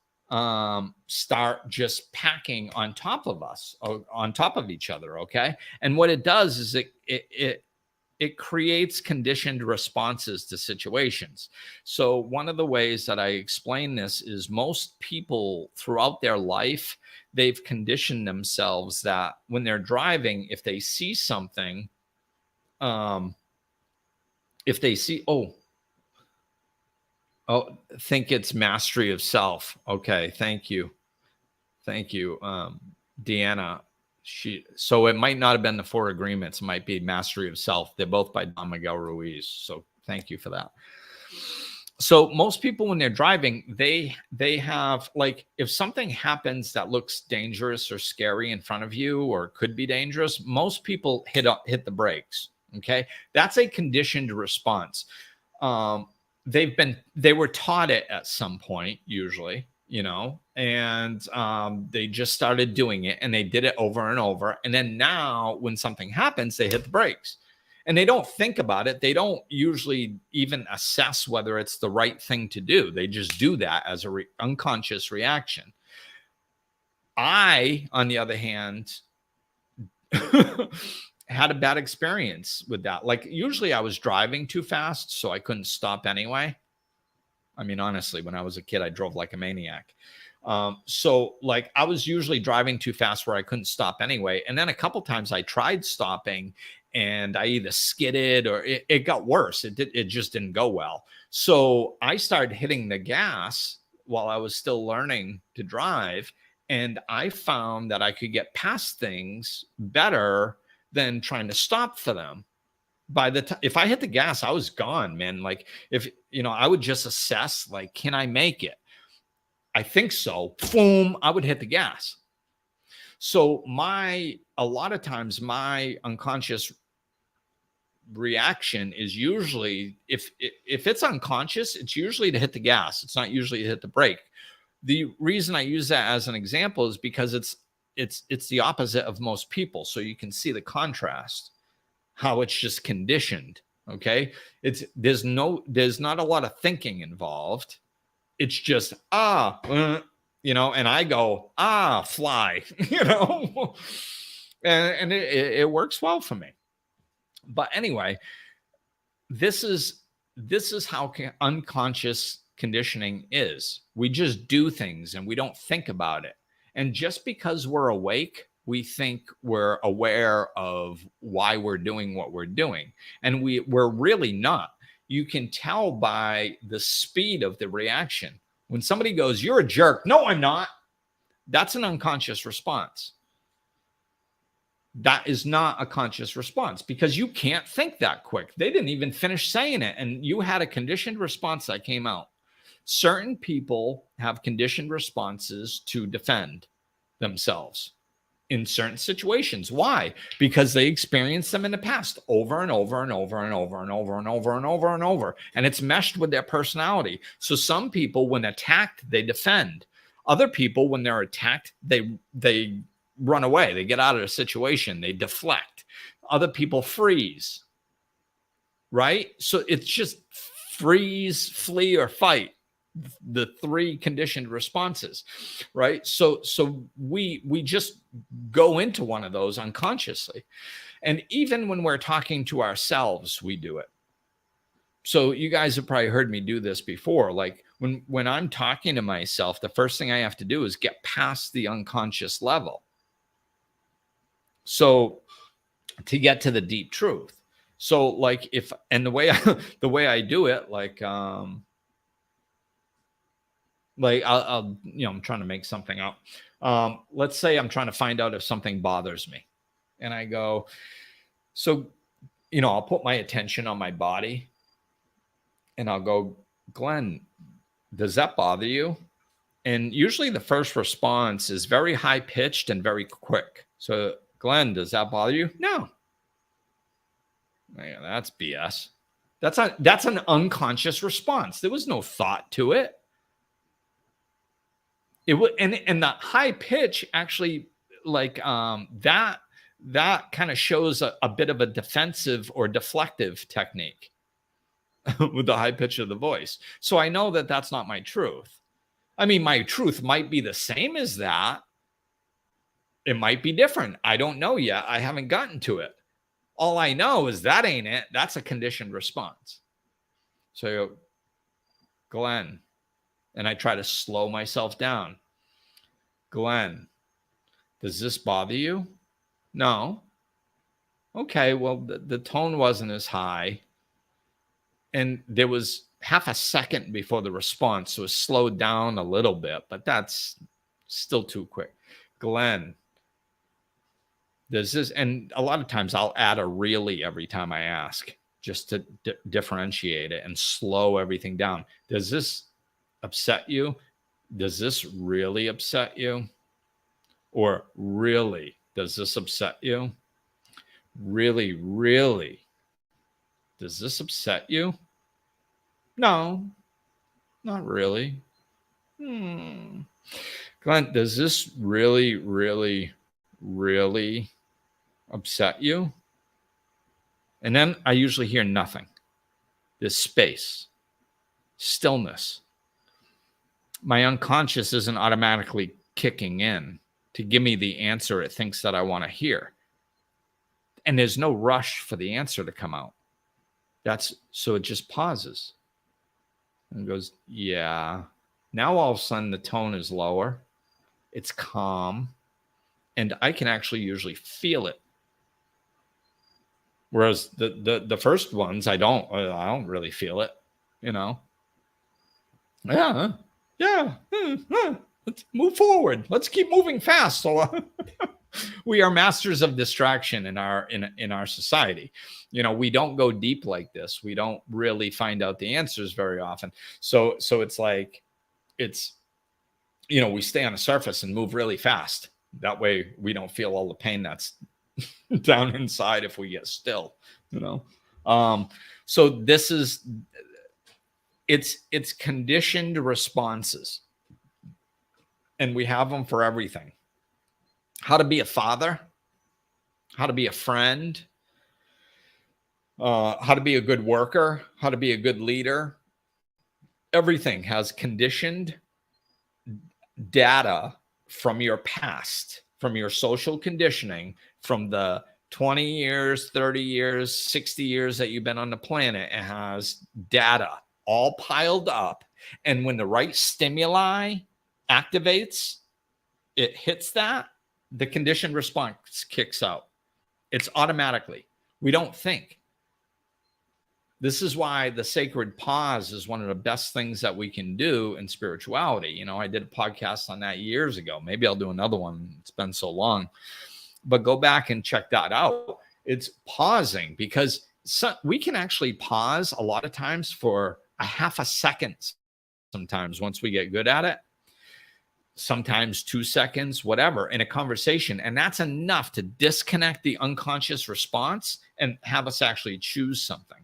start just packing on top of us, on top of each other. Okay. And what it does is it creates conditioned responses to situations. So one of the ways that I explain this is most people throughout their life, they've conditioned themselves that when they're driving, if they see something, if they see, think it's mastery of self. Okay. Thank you. Deanna. So it might not have been the 4 agreements. It might be mastery of self. They're both by Don Miguel Ruiz. So thank you for that. So most people, when they're driving, they have, like, if something happens that looks dangerous or scary in front of you, or could be dangerous, most people hit the brakes. Okay. That's a conditioned response. They were taught it at some point, usually, and they just started doing it, and they did it over and over. And then now when something happens, they hit the brakes, and they don't think about it. They don't usually even assess whether it's the right thing to do. They just do that as a unconscious reaction. I, on the other hand, had a bad experience with that. Like, usually I was driving too fast, so I couldn't stop anyway. I mean, honestly, when I was a kid, I drove like a maniac. So like I was usually driving too fast where I couldn't stop anyway. And then a couple times I tried stopping, and I either skidded or it got worse. It just didn't go well. So I started hitting the gas while I was still learning to drive. And I found that I could get past things better than trying to stop for them. By the time, if I hit the gas, I was gone, man. Like, if, I would just assess, like, can I make it? I think so. Boom, I would hit the gas. So a lot of times my unconscious reaction is usually, if it's unconscious, it's usually to hit the gas. It's not usually to hit the brake. The reason I use that as an example is because it's the opposite of most people. So you can see the contrast, how it's just conditioned. Okay. There's not a lot of thinking involved. It's just, and I go, fly, and it works well for me. But anyway, this is how unconscious conditioning is. We just do things and we don't think about it. And just because we're awake, we think we're aware of why we're doing what we're doing. And we're really not. You can tell by the speed of the reaction. When somebody goes, "You're a jerk." "No, I'm not." That's an unconscious response. That is not a conscious response, because you can't think that quick. They didn't even finish saying it, and you had a conditioned response that came out. Certain people have conditioned responses to defend themselves in certain situations. Why? Because they experienced them in the past over and over and over and over and over and over and over and over. And it's meshed with their personality. So some people, when attacked, they defend. Other people, when they're attacked, they run away. They get out of the situation. They deflect. Other people freeze. Right? So it's just freeze, flee, or fight. the three conditioned responses, right? So we just go into one of those unconsciously. And even when we're talking to ourselves, we do it. So you guys have probably heard me do this before. Like when I'm talking to myself, the first thing I have to do is get past the unconscious level. So to get to the deep truth. So like the way I do it, like I'll I'm trying to make something up. Let's say I'm trying to find out if something bothers me, and I go, so, I'll put my attention on my body, and I'll go, Glenn, does that bother you? And usually the first response is very high pitched and very quick. So, Glenn, does that bother you? No. Man, that's BS. That's an unconscious response. There was no thought to it. It would, and the high pitch actually, like that kind of shows a bit of a defensive or deflective technique with the high pitch of the voice. So I know that that's not my truth. I mean, my truth might be the same as that. It might be different. I don't know yet. I haven't gotten to it. All I know is that ain't it. That's a conditioned response. So I go, Glenn, and I try to slow myself down. Glenn, does this bother you? No. Okay, well, the tone wasn't as high. And there was half a second before the response, so it slowed down a little bit, but that's still too quick. Glenn, does this, and a lot of times I'll add a really every time I ask, just to differentiate it and slow everything down. Does this upset you? Does this really upset you? Or really, does this upset you? Really, really, does this upset you? No, not really. Glenn, does this really, really, really upset you? And then I usually hear nothing. There's space, stillness. My unconscious isn't automatically kicking in to give me the answer it thinks that I want to hear. And there's no rush for the answer to come out. So it just pauses and goes, yeah. Now all of a sudden the tone is lower. It's calm. And I can actually usually feel it. Whereas the first ones, I don't really feel it, Yeah. Let's move forward. Let's keep moving fast. So we are masters of distraction in our society. We don't go deep like this. We don't really find out the answers very often. So it's like, we stay on the surface and move really fast. That way we don't feel all the pain that's down inside if we get still, So this is, it's conditioned responses. And we have them for everything. How to be a father, how to be a friend, how to be a good worker, how to be a good leader. Everything has conditioned data from your past, from your social conditioning, from the 20 years, 30 years, 60 years that you've been on the planet. It has data all piled up. And when the right stimuli activates, it hits that, the conditioned response kicks out. It's automatically. We don't think. This is why the sacred pause is one of the best things that we can do in spirituality. I did a podcast on that years ago. Maybe I'll do another one. It's been so long. But go back and check that out. It's pausing, because we can actually pause a lot of times for a half a second sometimes once we get good at it. Sometimes 2 seconds, whatever, in a conversation. And that's enough to disconnect the unconscious response and have us actually choose something.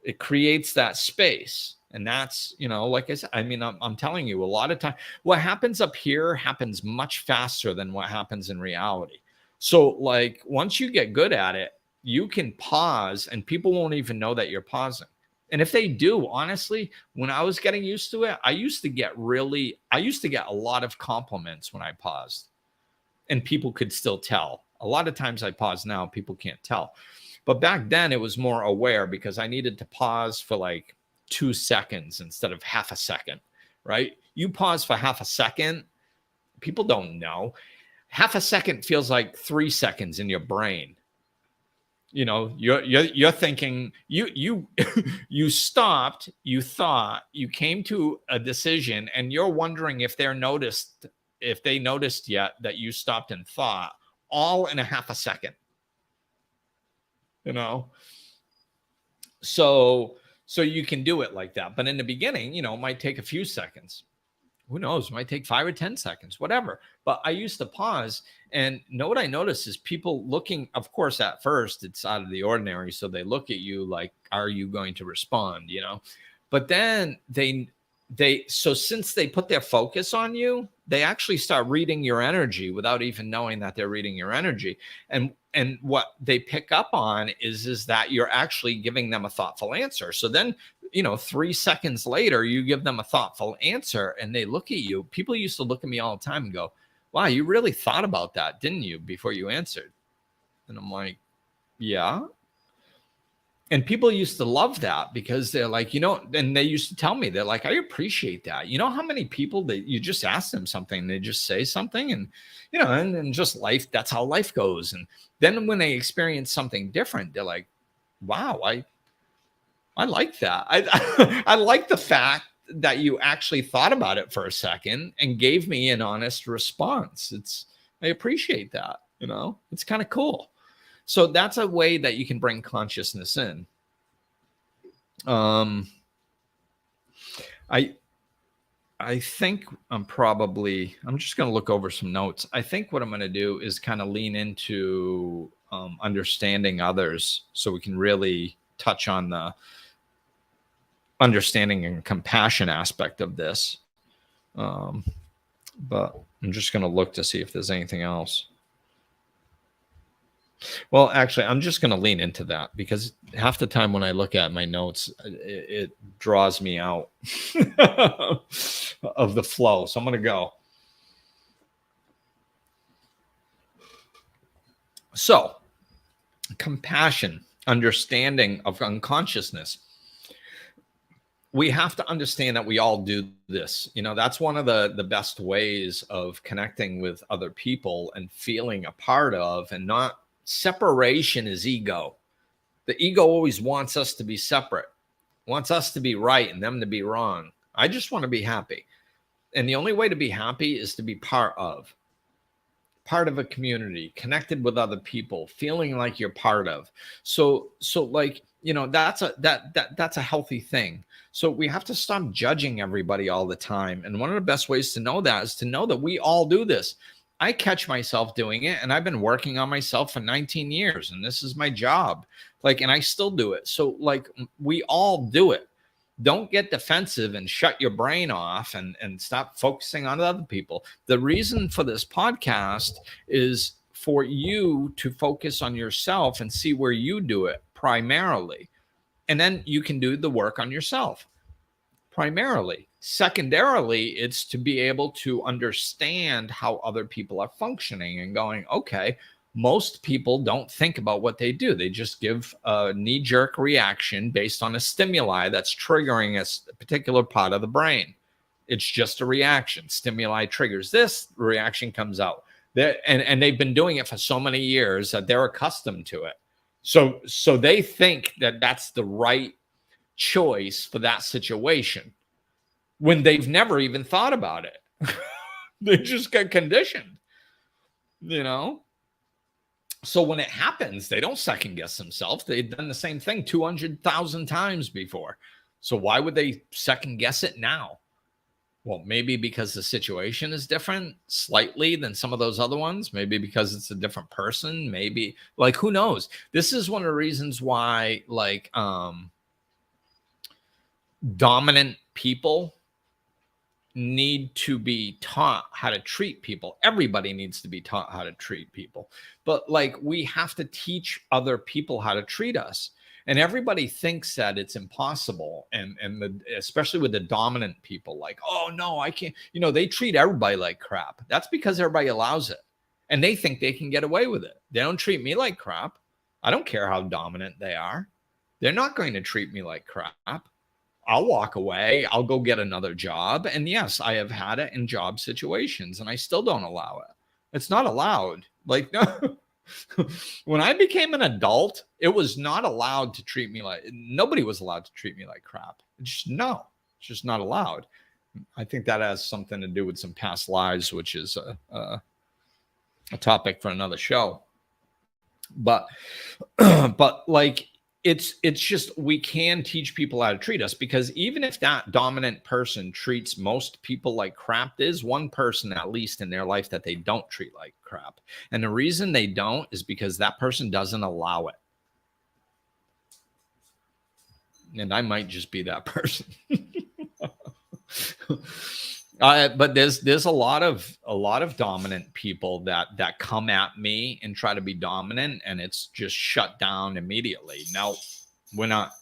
It creates that space. And that's, like I said, I'm telling you, a lot of time, what happens up here happens much faster than what happens in reality. So like once you get good at it, you can pause and people won't even know that you're pausing. And if they do, honestly, when I was getting used to it, I used to get a lot of compliments when I paused, and people could still tell. A lot of times I pause now, people can't tell. But back then it was more aware because I needed to pause for like 2 seconds instead of half a second, right? You pause for half a second, people don't know. Half a second feels like 3 seconds in your brain. You know, you're thinking, you you stopped, you thought, you came to a decision, and you're wondering if they noticed yet that you stopped and thought, all in a half a second. You know, so you can do it like that. But in the beginning, you know, it might take a few seconds. Who knows? It might take 5 or 10 seconds, whatever. But I used to pause, and know what I notice is people looking, of course, at first it's out of the ordinary. So they look at you like, are you going to respond? You know, but then so since they put their focus on you, they actually start reading your energy without even knowing that they're reading your energy. And what they pick up on is that you're actually giving them a thoughtful answer. So then, you know, 3 seconds later, you give them a thoughtful answer and they look at you. People used to look at me all the time and go, wow, you really thought about that, didn't you, before you answered? And I'm like, yeah. And people used to love that because they're like, you know, and they used to tell me, they're like, I appreciate that. You know how many people that you just ask them something, they just say something, and, you know, and just life, that's how life goes. And then when they experience something different, they're like, wow, I like that. I like the fact that you actually thought about it for a second and gave me an honest response. I appreciate that. You know, it's kind of cool. So that's a way that you can bring consciousness in. I think I'm just going to look over some notes. I think what I'm going to do is kind of lean into understanding others, so we can really touch on the understanding and compassion aspect of this. But I'm just going to look to see if there's anything else. Well, actually, I'm just going to lean into that because half the time when I look at my notes, it draws me out of the flow. So I'm going to go. So, compassion, understanding of unconsciousness. We have to understand that we all do this. You know, that's one of the best ways of connecting with other people and feeling a part of, and not separation is ego. The ego always wants us to be separate, wants us to be right and them to be wrong. I just want to be happy. And the only way to be happy is to be part of a community, connected with other people, feeling like you're part of. So like, you know, that's a healthy thing. So we have to stop judging everybody all the time. And one of the best ways to know that is to know that we all do this. I catch myself doing it, and I've been working on myself for 19 years, and this is my job. Like, and I still do it. So like, we all do it. Don't get defensive and shut your brain off and stop focusing on other people. The reason for this podcast is for you to focus on yourself and see where you do it primarily. And then you can do the work on yourself primarily. Secondarily, it's to be able to understand how other people are functioning and going, okay, most people don't think about what they do. They just give a knee-jerk reaction based on a stimuli that's triggering a particular part of the brain. It's just a reaction. Stimuli triggers this, reaction comes out. And they've been doing it for so many years that they're accustomed to it. So they think that that's the right choice for that situation when they've never even thought about it. They just got conditioned, you know? So when it happens, they don't second guess themselves. They've done the same thing 200,000 times before. So why would they second guess it now? Well, maybe because the situation is different slightly than some of those other ones. Maybe because it's a different person. Maybe, like, who knows? This is one of the reasons why, like, dominant people need to be taught how to treat people. Everybody needs to be taught how to treat people. But like, we have to teach other people how to treat us. And everybody thinks that it's impossible. And especially with the dominant people, like, oh no, I can't, they treat everybody like crap. That's because everybody allows it. And they think they can get away with it. They don't treat me like crap. I don't care how dominant they are. They're not going to treat me like crap. I'll walk away. I'll go get another job. And yes, I have had it in job situations, and I still don't allow it. It's not allowed. Like, no. When I became an adult, it was not allowed to treat me like, nobody was allowed to treat me like crap. It's just not allowed. I think that has something to do with some past lives, which is a topic for another show. But like, it's just, we can teach people how to treat us, because even if that dominant person treats most people like crap, there's one person at least in their life that they don't treat like crap. And the reason they don't is because that person doesn't allow it. And I might just be that person. But there's a lot of dominant people that come at me and try to be dominant, and it's just shut down immediately. No, we're not.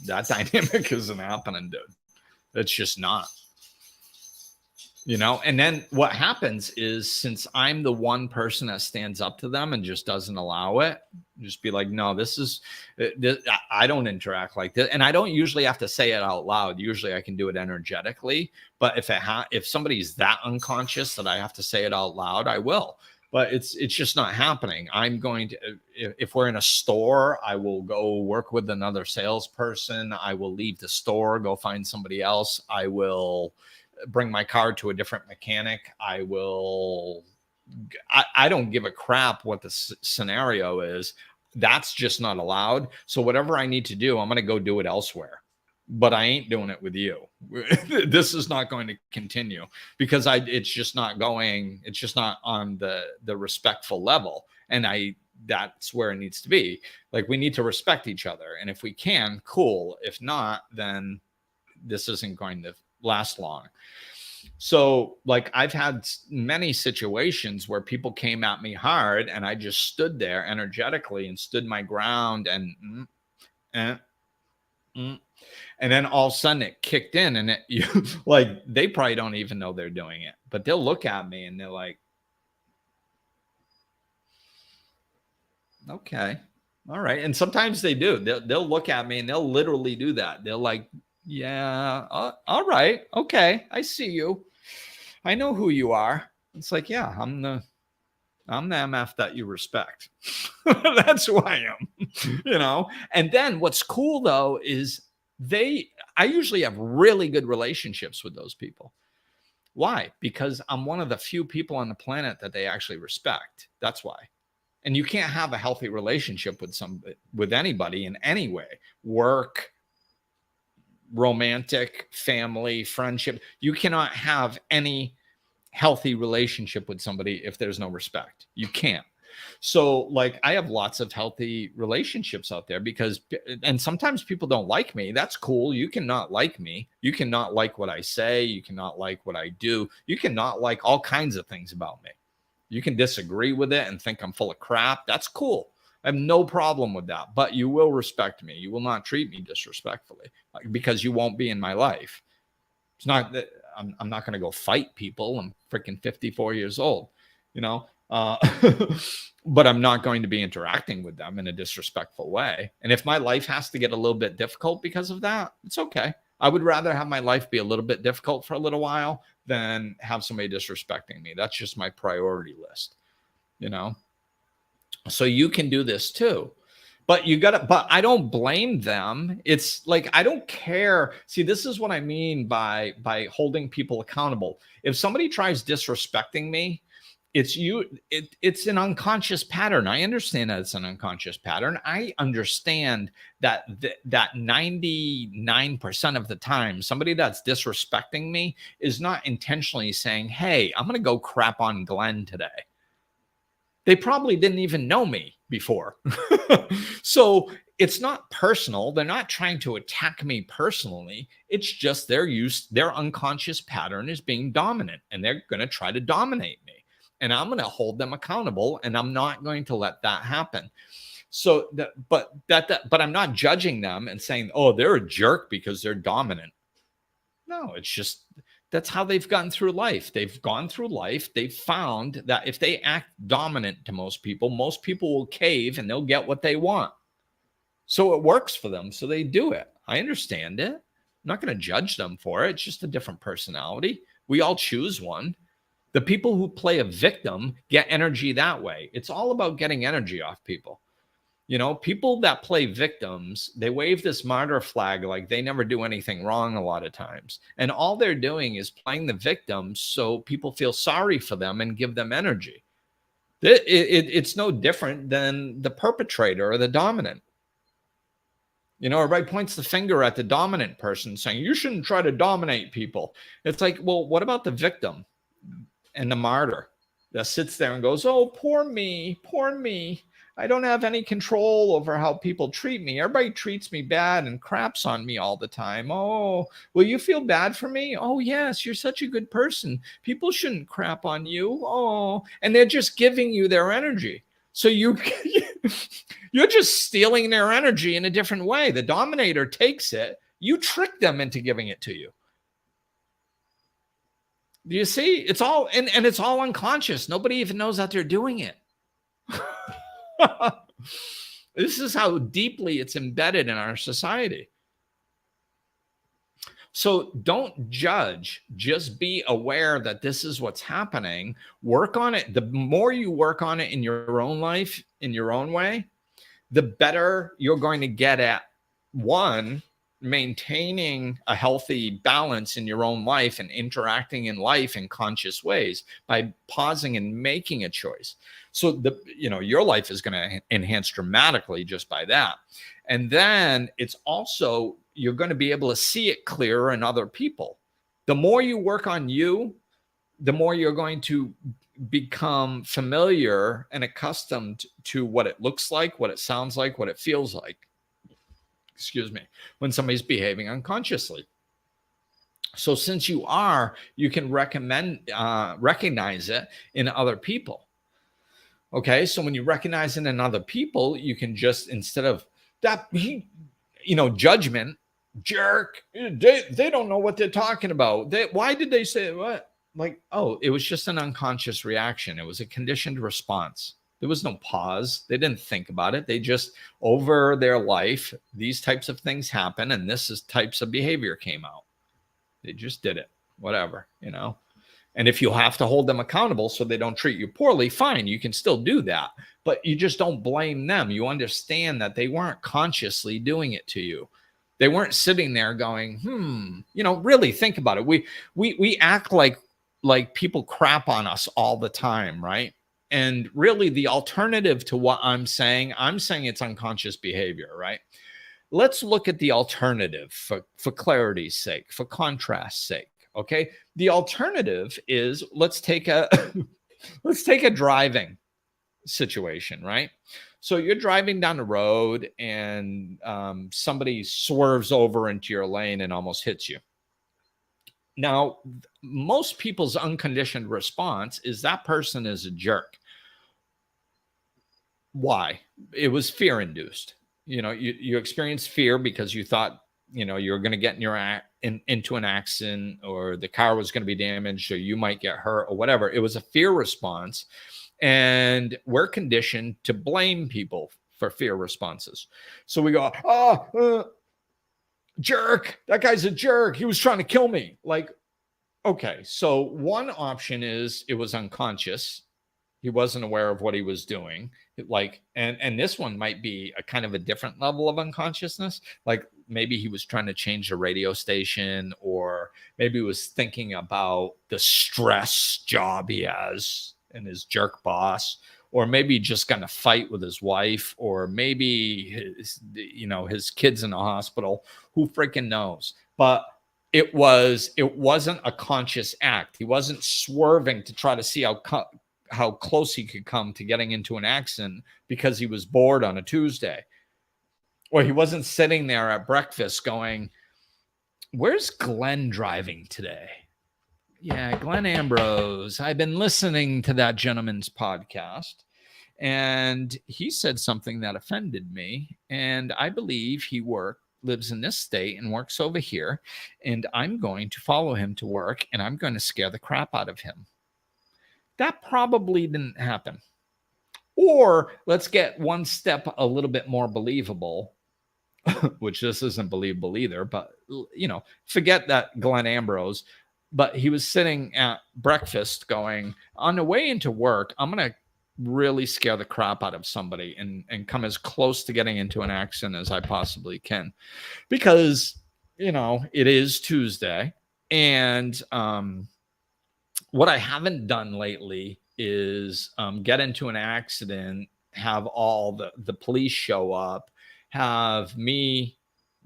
That dynamic isn't happening, dude. It's just not. And then what happens is, since I'm the one person that stands up to them and just doesn't allow it, just be like, no, this, I don't interact like this. And I don't usually have to say it out loud. Usually I can do it energetically. But if somebody's that unconscious that I have to say it out loud, I will. But it's just not happening. I'm going to, if we're in a store, I will go work with another salesperson. I will leave the store, go find somebody else. I will bring my car to a different mechanic. I don't give a crap what the scenario is. That's just not allowed. So whatever I need to do, I'm going to go do it elsewhere. But I ain't doing it with you. This is not going to continue, because it's just not on the respectful level. And that's where it needs to be. Like, we need to respect each other. And if we can, cool. If not, then this isn't going to last long. So, like, I've had many situations where people came at me hard, and I just stood there energetically and stood my ground, and and then all of a sudden it kicked in, and like, they probably don't even know they're doing it, but they'll look at me and they're like, okay, all right. And sometimes they do. They'll look at me and they'll literally do that. They're like, yeah, all right, okay, I see you. I know who you are. It's like, yeah, I'm the MF that you respect. That's who I am, And then what's cool though is I usually have really good relationships with those people. Why? Because I'm one of the few people on the planet that they actually respect. That's why. And you can't have a healthy relationship with anybody in any way. Work, romantic, family, friendship. You cannot have any healthy relationship with somebody if there's no respect. You can't. So, like, I have lots of healthy relationships out there and sometimes people don't like me. That's cool. You cannot like me. You cannot like what I say. You cannot like what I do. You cannot like all kinds of things about me. You can disagree with it and think I'm full of crap. That's cool. I have no problem with that, but you will respect me. You will not treat me disrespectfully, because you won't be in my life. It's not that I'm not going to go fight people. I'm freaking 54 years old, but I'm not going to be interacting with them in a disrespectful way. And if my life has to get a little bit difficult because of that, it's okay. I would rather have my life be a little bit difficult for a little while than have somebody disrespecting me. That's just my priority list, So you can do this too. But I don't blame them. It's like, I don't care. See, this is what I mean by holding people accountable. If somebody tries disrespecting me, it's an unconscious pattern. I understand that it's an unconscious pattern. I understand that 99% of the time, somebody that's disrespecting me is not intentionally saying, hey, I'm going to go crap on Glenn today. They probably didn't even know me before. So it's not personal. They're not trying to attack me personally. It's just their unconscious pattern is being dominant, and they're going to try to dominate me. And I'm going to hold them accountable, and I'm not going to let that happen. So but I'm not judging them and saying, oh, they're a jerk because they're dominant. No, it's just that's how they've gotten through life. They've gone through life. They've found that if they act dominant to most people will cave and they'll get what they want. So it works for them. So they do it. I understand it. I'm not going to judge them for it. It's just a different personality. We all choose one. The people who play a victim get energy that way. It's all about getting energy off people. You know, people that play victims, they wave this martyr flag like they never do anything wrong a lot of times. And all they're doing is playing the victim so people feel sorry for them and give them energy. It's no different than the perpetrator or the dominant. You know, everybody points the finger at the dominant person saying, you shouldn't try to dominate people. It's like, well, what about the victim and the martyr that sits there and goes, oh, poor me, poor me. I don't have any control over how people treat me. Everybody treats me bad and craps on me all the time. Oh, will you feel bad for me? Oh, yes, you're such a good person. People shouldn't crap on you. Oh, and they're just giving you their energy. So you're just stealing their energy in a different way. The dominator takes it. You trick them into giving it to you. Do you see? It's all, and it's all unconscious. Nobody even knows that they're doing it. This is how deeply it's embedded in our society. So don't judge, just be aware that this is what's happening. Work on it. The more you work on it in your own life, in your own way, the better you're going to get at, one, maintaining a healthy balance in your own life and interacting in life in conscious ways by pausing and making a choice. So your life is going to enhance dramatically just by that. And then it's also, you're going to be able to see it clearer in other people. The more you work on you, the more you're going to become familiar and accustomed to what it looks like, what it sounds like, what it feels like. Excuse me, when somebody's behaving unconsciously. So since you can recognize it in other people. Okay, so when you recognize it in other people, you can just, instead of that, judgment, jerk, they don't know what they're talking about. Why did they say what? Like, oh, it was just an unconscious reaction. It was a conditioned response. There was no pause. They didn't think about it. They just, over their life, these types of things happen, and types of behavior came out. They just did it, whatever, And if you have to hold them accountable so they don't treat you poorly, fine, you can still do that. But you just don't blame them. You understand that they weren't consciously doing it to you. They weren't sitting there going, really think about it. We act like people crap on us all the time, right? And really the alternative to what I'm saying it's unconscious behavior, right? Let's look at the alternative for clarity's sake, for contrast's sake. Okay. The alternative is, let's take a driving situation, right? So you're driving down the road and somebody swerves over into your lane and almost hits you. Now, most people's unconditioned response is that person is a jerk. Why? It was fear induced. You experienced fear because you thought, you were going to get into an accident, or the car was going to be damaged, or you might get hurt, or whatever. It was a fear response. And we're conditioned to blame people for fear responses. So we go, jerk, that guy's a jerk. He was trying to kill me. Like, okay, so one option is it was unconscious. He wasn't aware of what he was doing. And this one might be a kind of a different level of unconsciousness. Like maybe he was trying to change the radio station, or maybe he was thinking about the stress job he has and his jerk boss, or maybe just got in a fight with his wife, or maybe his kids in the hospital. Who freaking knows? But it wasn't a conscious act. He wasn't swerving to try to see how close he could come to getting into an accident because he was bored on a Tuesday. Or he wasn't sitting there at breakfast going, where's Glenn driving today? Yeah, Glenn Ambrose. I've been listening to that gentleman's podcast, And he said something that offended me. And I believe he lives in this state and works over here. And I'm going to follow him to work and I'm going to scare the crap out of him. That probably didn't happen. Or let's get one step a little bit more believable, which this isn't believable either, but forget that Glenn Ambrose, but he was sitting at breakfast going, on the way into work, I'm going to really scare the crap out of somebody and come as close to getting into an accident as I possibly can. Because, it is Tuesday. And what I haven't done lately is get into an accident, have all the police show up, have me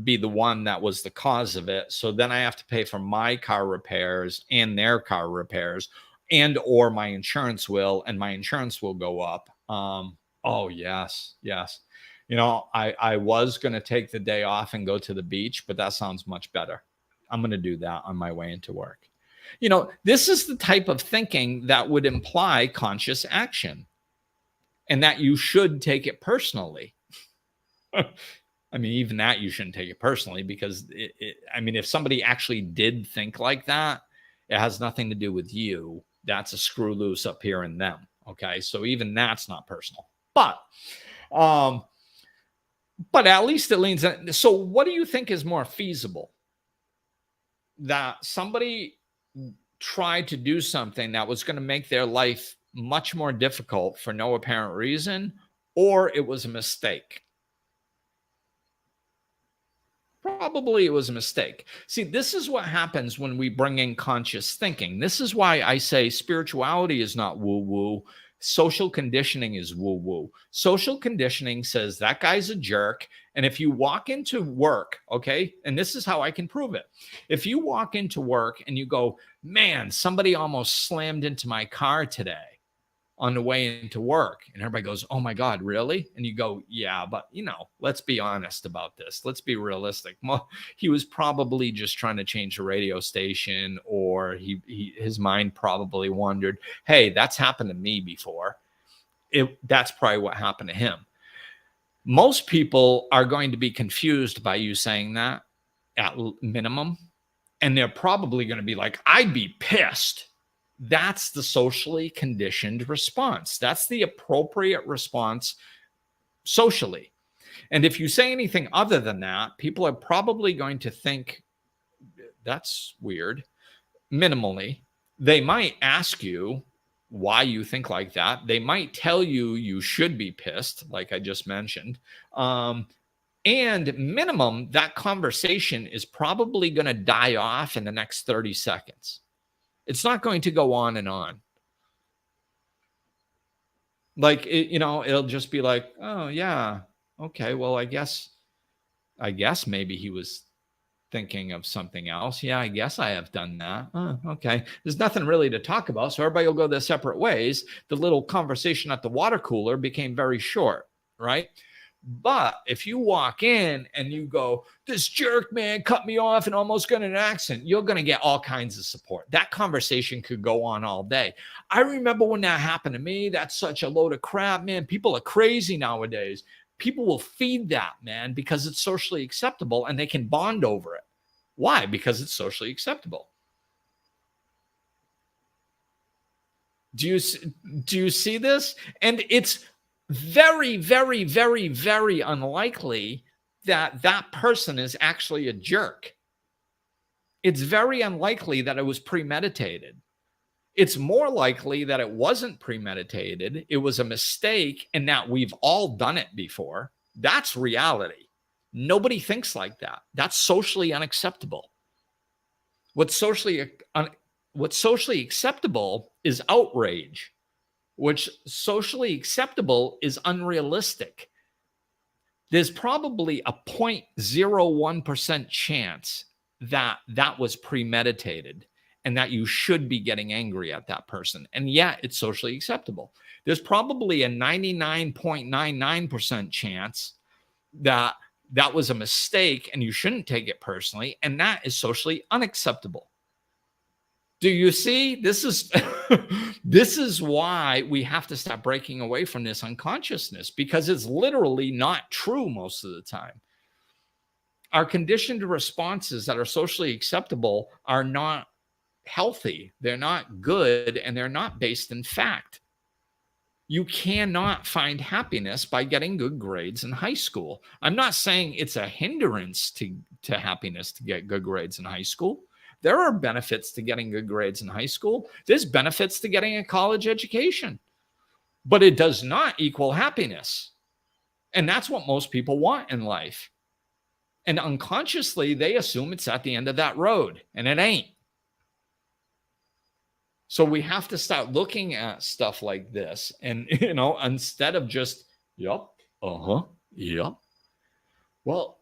be the one that was the cause of it. So then I have to pay for my car repairs and their car repairs, and or my insurance will, and my insurance will go up. Oh, yes. I was going to take the day off and go to the beach, but that sounds much better. I'm going to do that on my way into work. This is the type of thinking that would imply conscious action and that you should take it personally. I mean, even that you shouldn't take it personally because if somebody actually did think like that, it has nothing to do with you. That's a screw loose up here in them. Okay. So even that's not personal, but at least it leans in. So what do you think is more feasible? That somebody tried to do something that was going to make their life much more difficult for no apparent reason, or it was a mistake? Probably it was a mistake. See, this is what happens when we bring in conscious thinking. This is why I say spirituality is not woo-woo. Social conditioning is woo-woo. Social conditioning says that guy's a jerk. And if you walk into work, okay, and this is how I can prove it. If you walk into work and you go, man, somebody almost slammed into my car today on the way into work. And everybody goes, oh my God, really? And you go, yeah, but let's be honest about this. Let's be realistic. Well, he was probably just trying to change the radio station, or his mind probably wondered, hey, that's happened to me before. That's probably what happened to him. Most people are going to be confused by you saying that at minimum. And they're probably going to be like, I'd be pissed. That's the socially conditioned response. That's the appropriate response socially. And if you say anything other than that, people are probably going to think that's weird. Minimally, they might ask you why you think like that. They might tell you you should be pissed, like I just mentioned. And minimum, that conversation is probably going to die off in the next 30 seconds. It's not going to go on and on. Like, it'll just be like, oh, yeah. Okay, well, I guess maybe he was thinking of something else. Yeah, I guess I have done that. Oh, okay. There's nothing really to talk about. So everybody will go their separate ways. The little conversation at the water cooler became very short, right? But if you walk in and you go, this jerk, man, cut me off and almost got in an accident, you're going to get all kinds of support. That conversation could go on all day. I remember when that happened to me. That's such a load of crap, man. People are crazy nowadays. People will feed that, man, because it's socially acceptable and they can bond over it. Why? Because it's socially acceptable. Do you see this? And it's very, very, very, very unlikely that that person is actually a jerk. It's very unlikely that it was premeditated. It's more likely that it wasn't premeditated. It was a mistake, and that we've all done it before. That's reality. Nobody thinks like that. That's socially unacceptable. What's socially acceptable is outrage. Which socially acceptable is unrealistic. There's probably a 0.01% chance that that was premeditated and that you should be getting angry at that person. And yet it's socially acceptable. There's probably a 99.99% chance that that was a mistake and you shouldn't take it personally. And that is socially unacceptable. Do you see? This is this is why we have to stop breaking away from this unconsciousness, because it's literally not true most of the time. Our conditioned responses that are socially acceptable are not healthy. They're not good, and they're not based in fact. You cannot find happiness by getting good grades in high school. I'm not saying it's a hindrance to happiness to get good grades in high school. There are benefits to getting good grades in high school. There's benefits to getting a college education, but it does not equal happiness. And that's what most people want in life. And unconsciously, they assume it's at the end of that road, and it ain't. So we have to start looking at stuff like this, and instead of just, yep, yep. Well,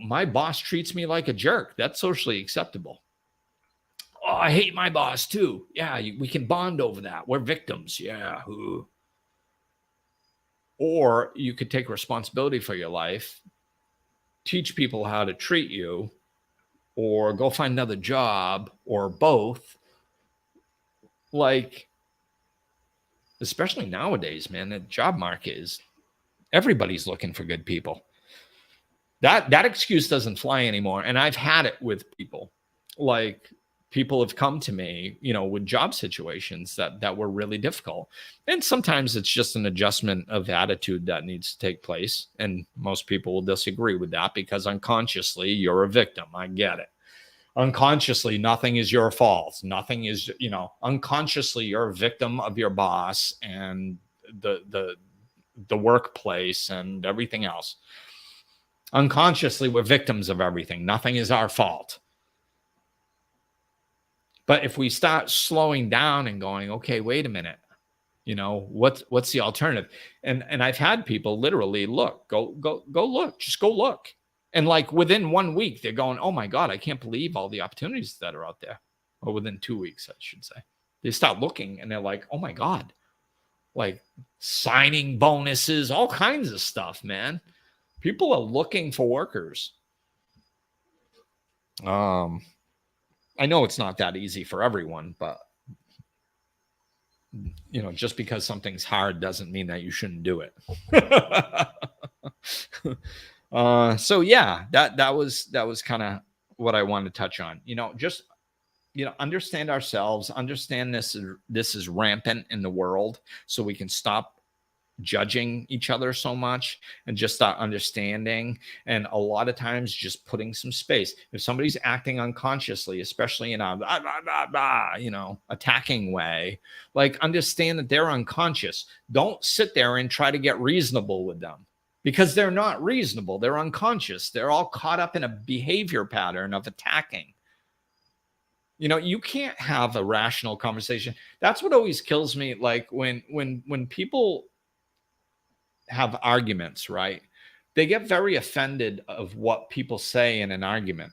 my boss treats me like a jerk. That's socially acceptable. Oh, I hate my boss too. Yeah, we can bond over that. We're victims. Yeah. Or you could take responsibility for your life, teach people how to treat you, or go find another job, or both. Like, especially nowadays, man, the job market is, everybody's looking for good people. That excuse doesn't fly anymore. And I've had it with people. Like, people have come to me, with job situations that were really difficult. And sometimes it's just an adjustment of attitude that needs to take place. And most people will disagree with that, because unconsciously you're a victim. I get it. Unconsciously, nothing is your fault. Nothing is, unconsciously you're a victim of your boss and the workplace and everything else. Unconsciously, we're victims of everything. Nothing is our fault. But if we start slowing down and going, okay, wait a minute, what's the alternative? And I've had people literally go look, just go look. And like within 1 week, they're going, oh my God, I can't believe all the opportunities that are out there. Or within 2 weeks, I should say. They start looking and they're like, oh my God, like signing bonuses, all kinds of stuff, man. People are looking for workers. I know it's not that easy for everyone, but just because something's hard doesn't mean that you shouldn't do it. So yeah, that was kind of what I wanted to touch on. Just understand ourselves, understand this is rampant in the world, so we can stop judging each other so much and just start understanding. And a lot of times just putting some space. If somebody's acting unconsciously, especially in a attacking way, like, understand that they're unconscious. Don't sit there and try to get reasonable with them, because they're not reasonable. They're unconscious. They're all caught up in a behavior pattern of attacking. You can't have a rational conversation. That's what always kills me. Like when people have arguments, right? They get very offended of what people say in an argument.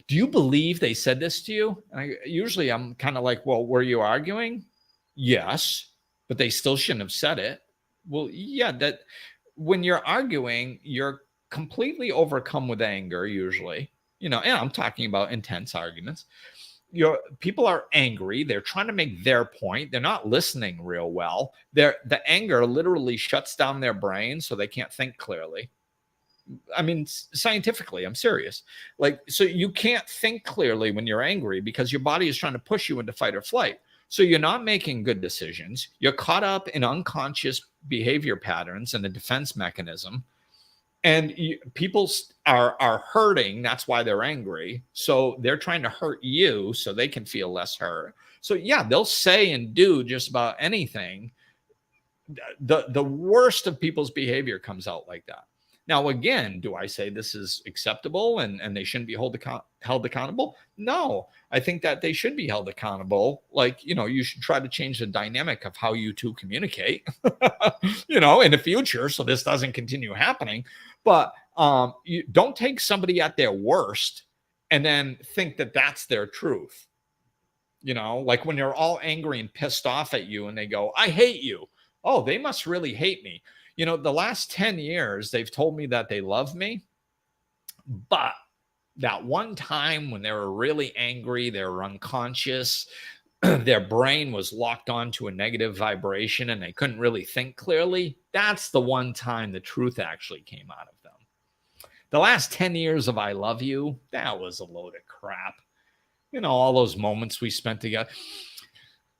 Do you believe they said this to you? And usually I'm kind of like, well, were you arguing? Yes, but they still shouldn't have said it. Well, yeah, that when you're arguing, you're completely overcome with anger, usually, and I'm talking about intense arguments. People are angry. They're trying to make their point. They're not listening real well. The anger literally shuts down their brain, so they can't think clearly. I mean, scientifically, I'm serious. Like, so you can't think clearly when you're angry, because your body is trying to push you into fight or flight. So you're not making good decisions. You're caught up in unconscious behavior patterns and a defense mechanism. And people are hurting. That's why they're angry. So they're trying to hurt you so they can feel less hurt. So yeah, they'll say and do just about anything. The worst of people's behavior comes out like that. Now, again, do I say this is acceptable and they shouldn't be held accountable? No, I think that they should be held accountable. Like, you should try to change the dynamic of how you two communicate, in the future, so this doesn't continue happening. But you don't take somebody at their worst and then think that that's their truth. Like when they're all angry and pissed off at you and they go, I hate you. Oh, they must really hate me. The last 10 years, they've told me that they love me, but that one time when they were really angry, they were unconscious, their brain was locked onto a negative vibration and they couldn't really think clearly, that's the one time the truth actually came out of them. The last 10 years of I love you, that was a load of crap. All those moments we spent together,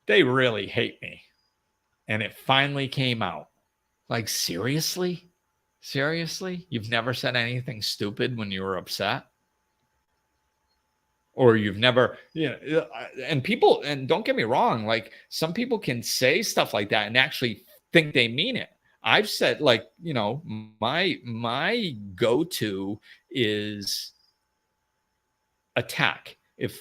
they really hate me. And it finally came out. Like, seriously? Seriously? You've never said anything stupid when you were upset? Or you've never, and people, and don't get me wrong, like some people can say stuff like that and actually think they mean it. I've said, like, my go-to is attack. If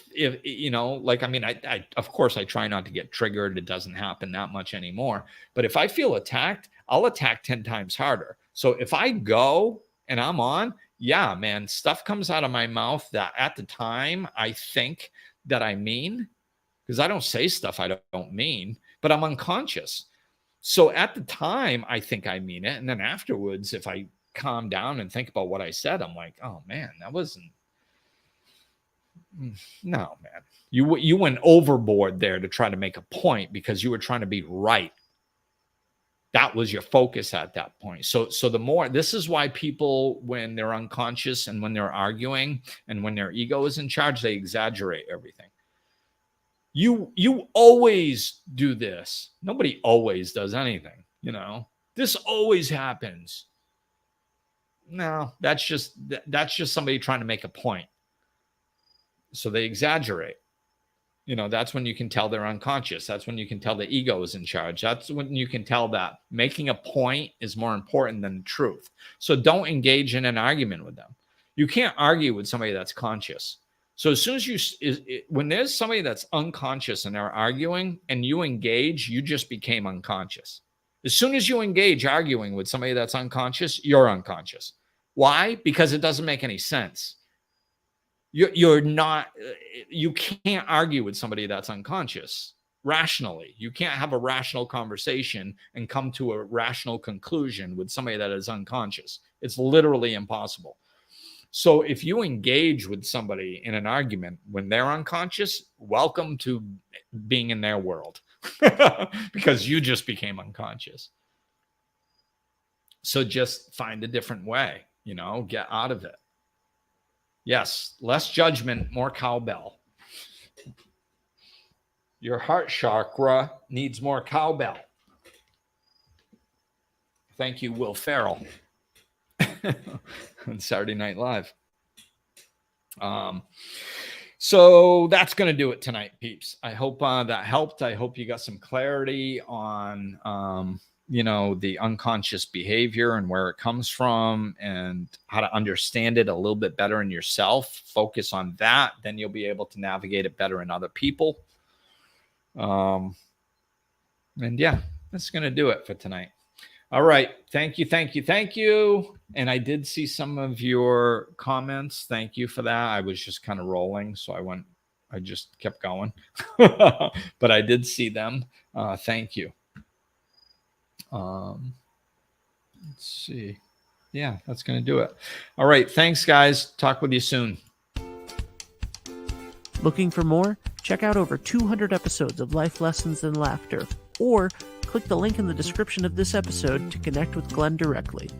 like, I mean, I of course I try not to get triggered. It doesn't happen that much anymore. But if I feel attacked, I'll attack 10 times harder. So if I go and I'm on, yeah, man, stuff comes out of my mouth that at the time I think that I mean, because I don't say stuff I don't mean, but I'm unconscious. So at the time, I think I mean it. And then afterwards, if I calm down and think about what I said, I'm like, oh, man, that wasn't. No, man. You went overboard there to try to make a point because you were trying to be right. That was your focus at that point. So the more, this is why people, when they're unconscious and when they're arguing and when their ego is in charge, they exaggerate everything. You always do this. Nobody always does anything, This always happens. No, that's just somebody trying to make a point. So they exaggerate. That's when you can tell they're unconscious. That's when you can tell the ego is in charge. That's when you can tell that making a point is more important than the truth. So don't engage in an argument with them. You can't argue with somebody that's conscious. So as soon as when there's somebody that's unconscious and they're arguing and you engage, you just became unconscious. As soon as you engage arguing with somebody that's unconscious, you're unconscious. Why? Because it doesn't make any sense. You can't argue with somebody that's unconscious rationally. You can't have a rational conversation and come to a rational conclusion with somebody that is unconscious. It's literally impossible. So if you engage with somebody in an argument when they're unconscious, welcome to being in their world because you just became unconscious. So just find a different way, get out of it. Yes, less judgment, more cowbell. Your heart chakra needs more cowbell. Thank you, Will Ferrell, on Saturday Night Live. So that's going to do it tonight, peeps. I hope that helped. I hope you got some clarity on, the unconscious behavior and where it comes from and how to understand it a little bit better in yourself. Focus on that. Then you'll be able to navigate it better in other people. And yeah, that's going to do it for tonight. All right. Thank you. And I did see some of your comments. Thank you for that. I was just kind of rolling. So I just kept going, but I did see them. Thank you. Let's see. Yeah, that's going to do it. All right. Thanks, guys. Talk with you soon. Looking for more? Check out over 200 episodes of Life Lessons and Laughter, or click the link in the description of this episode to connect with Glenn directly.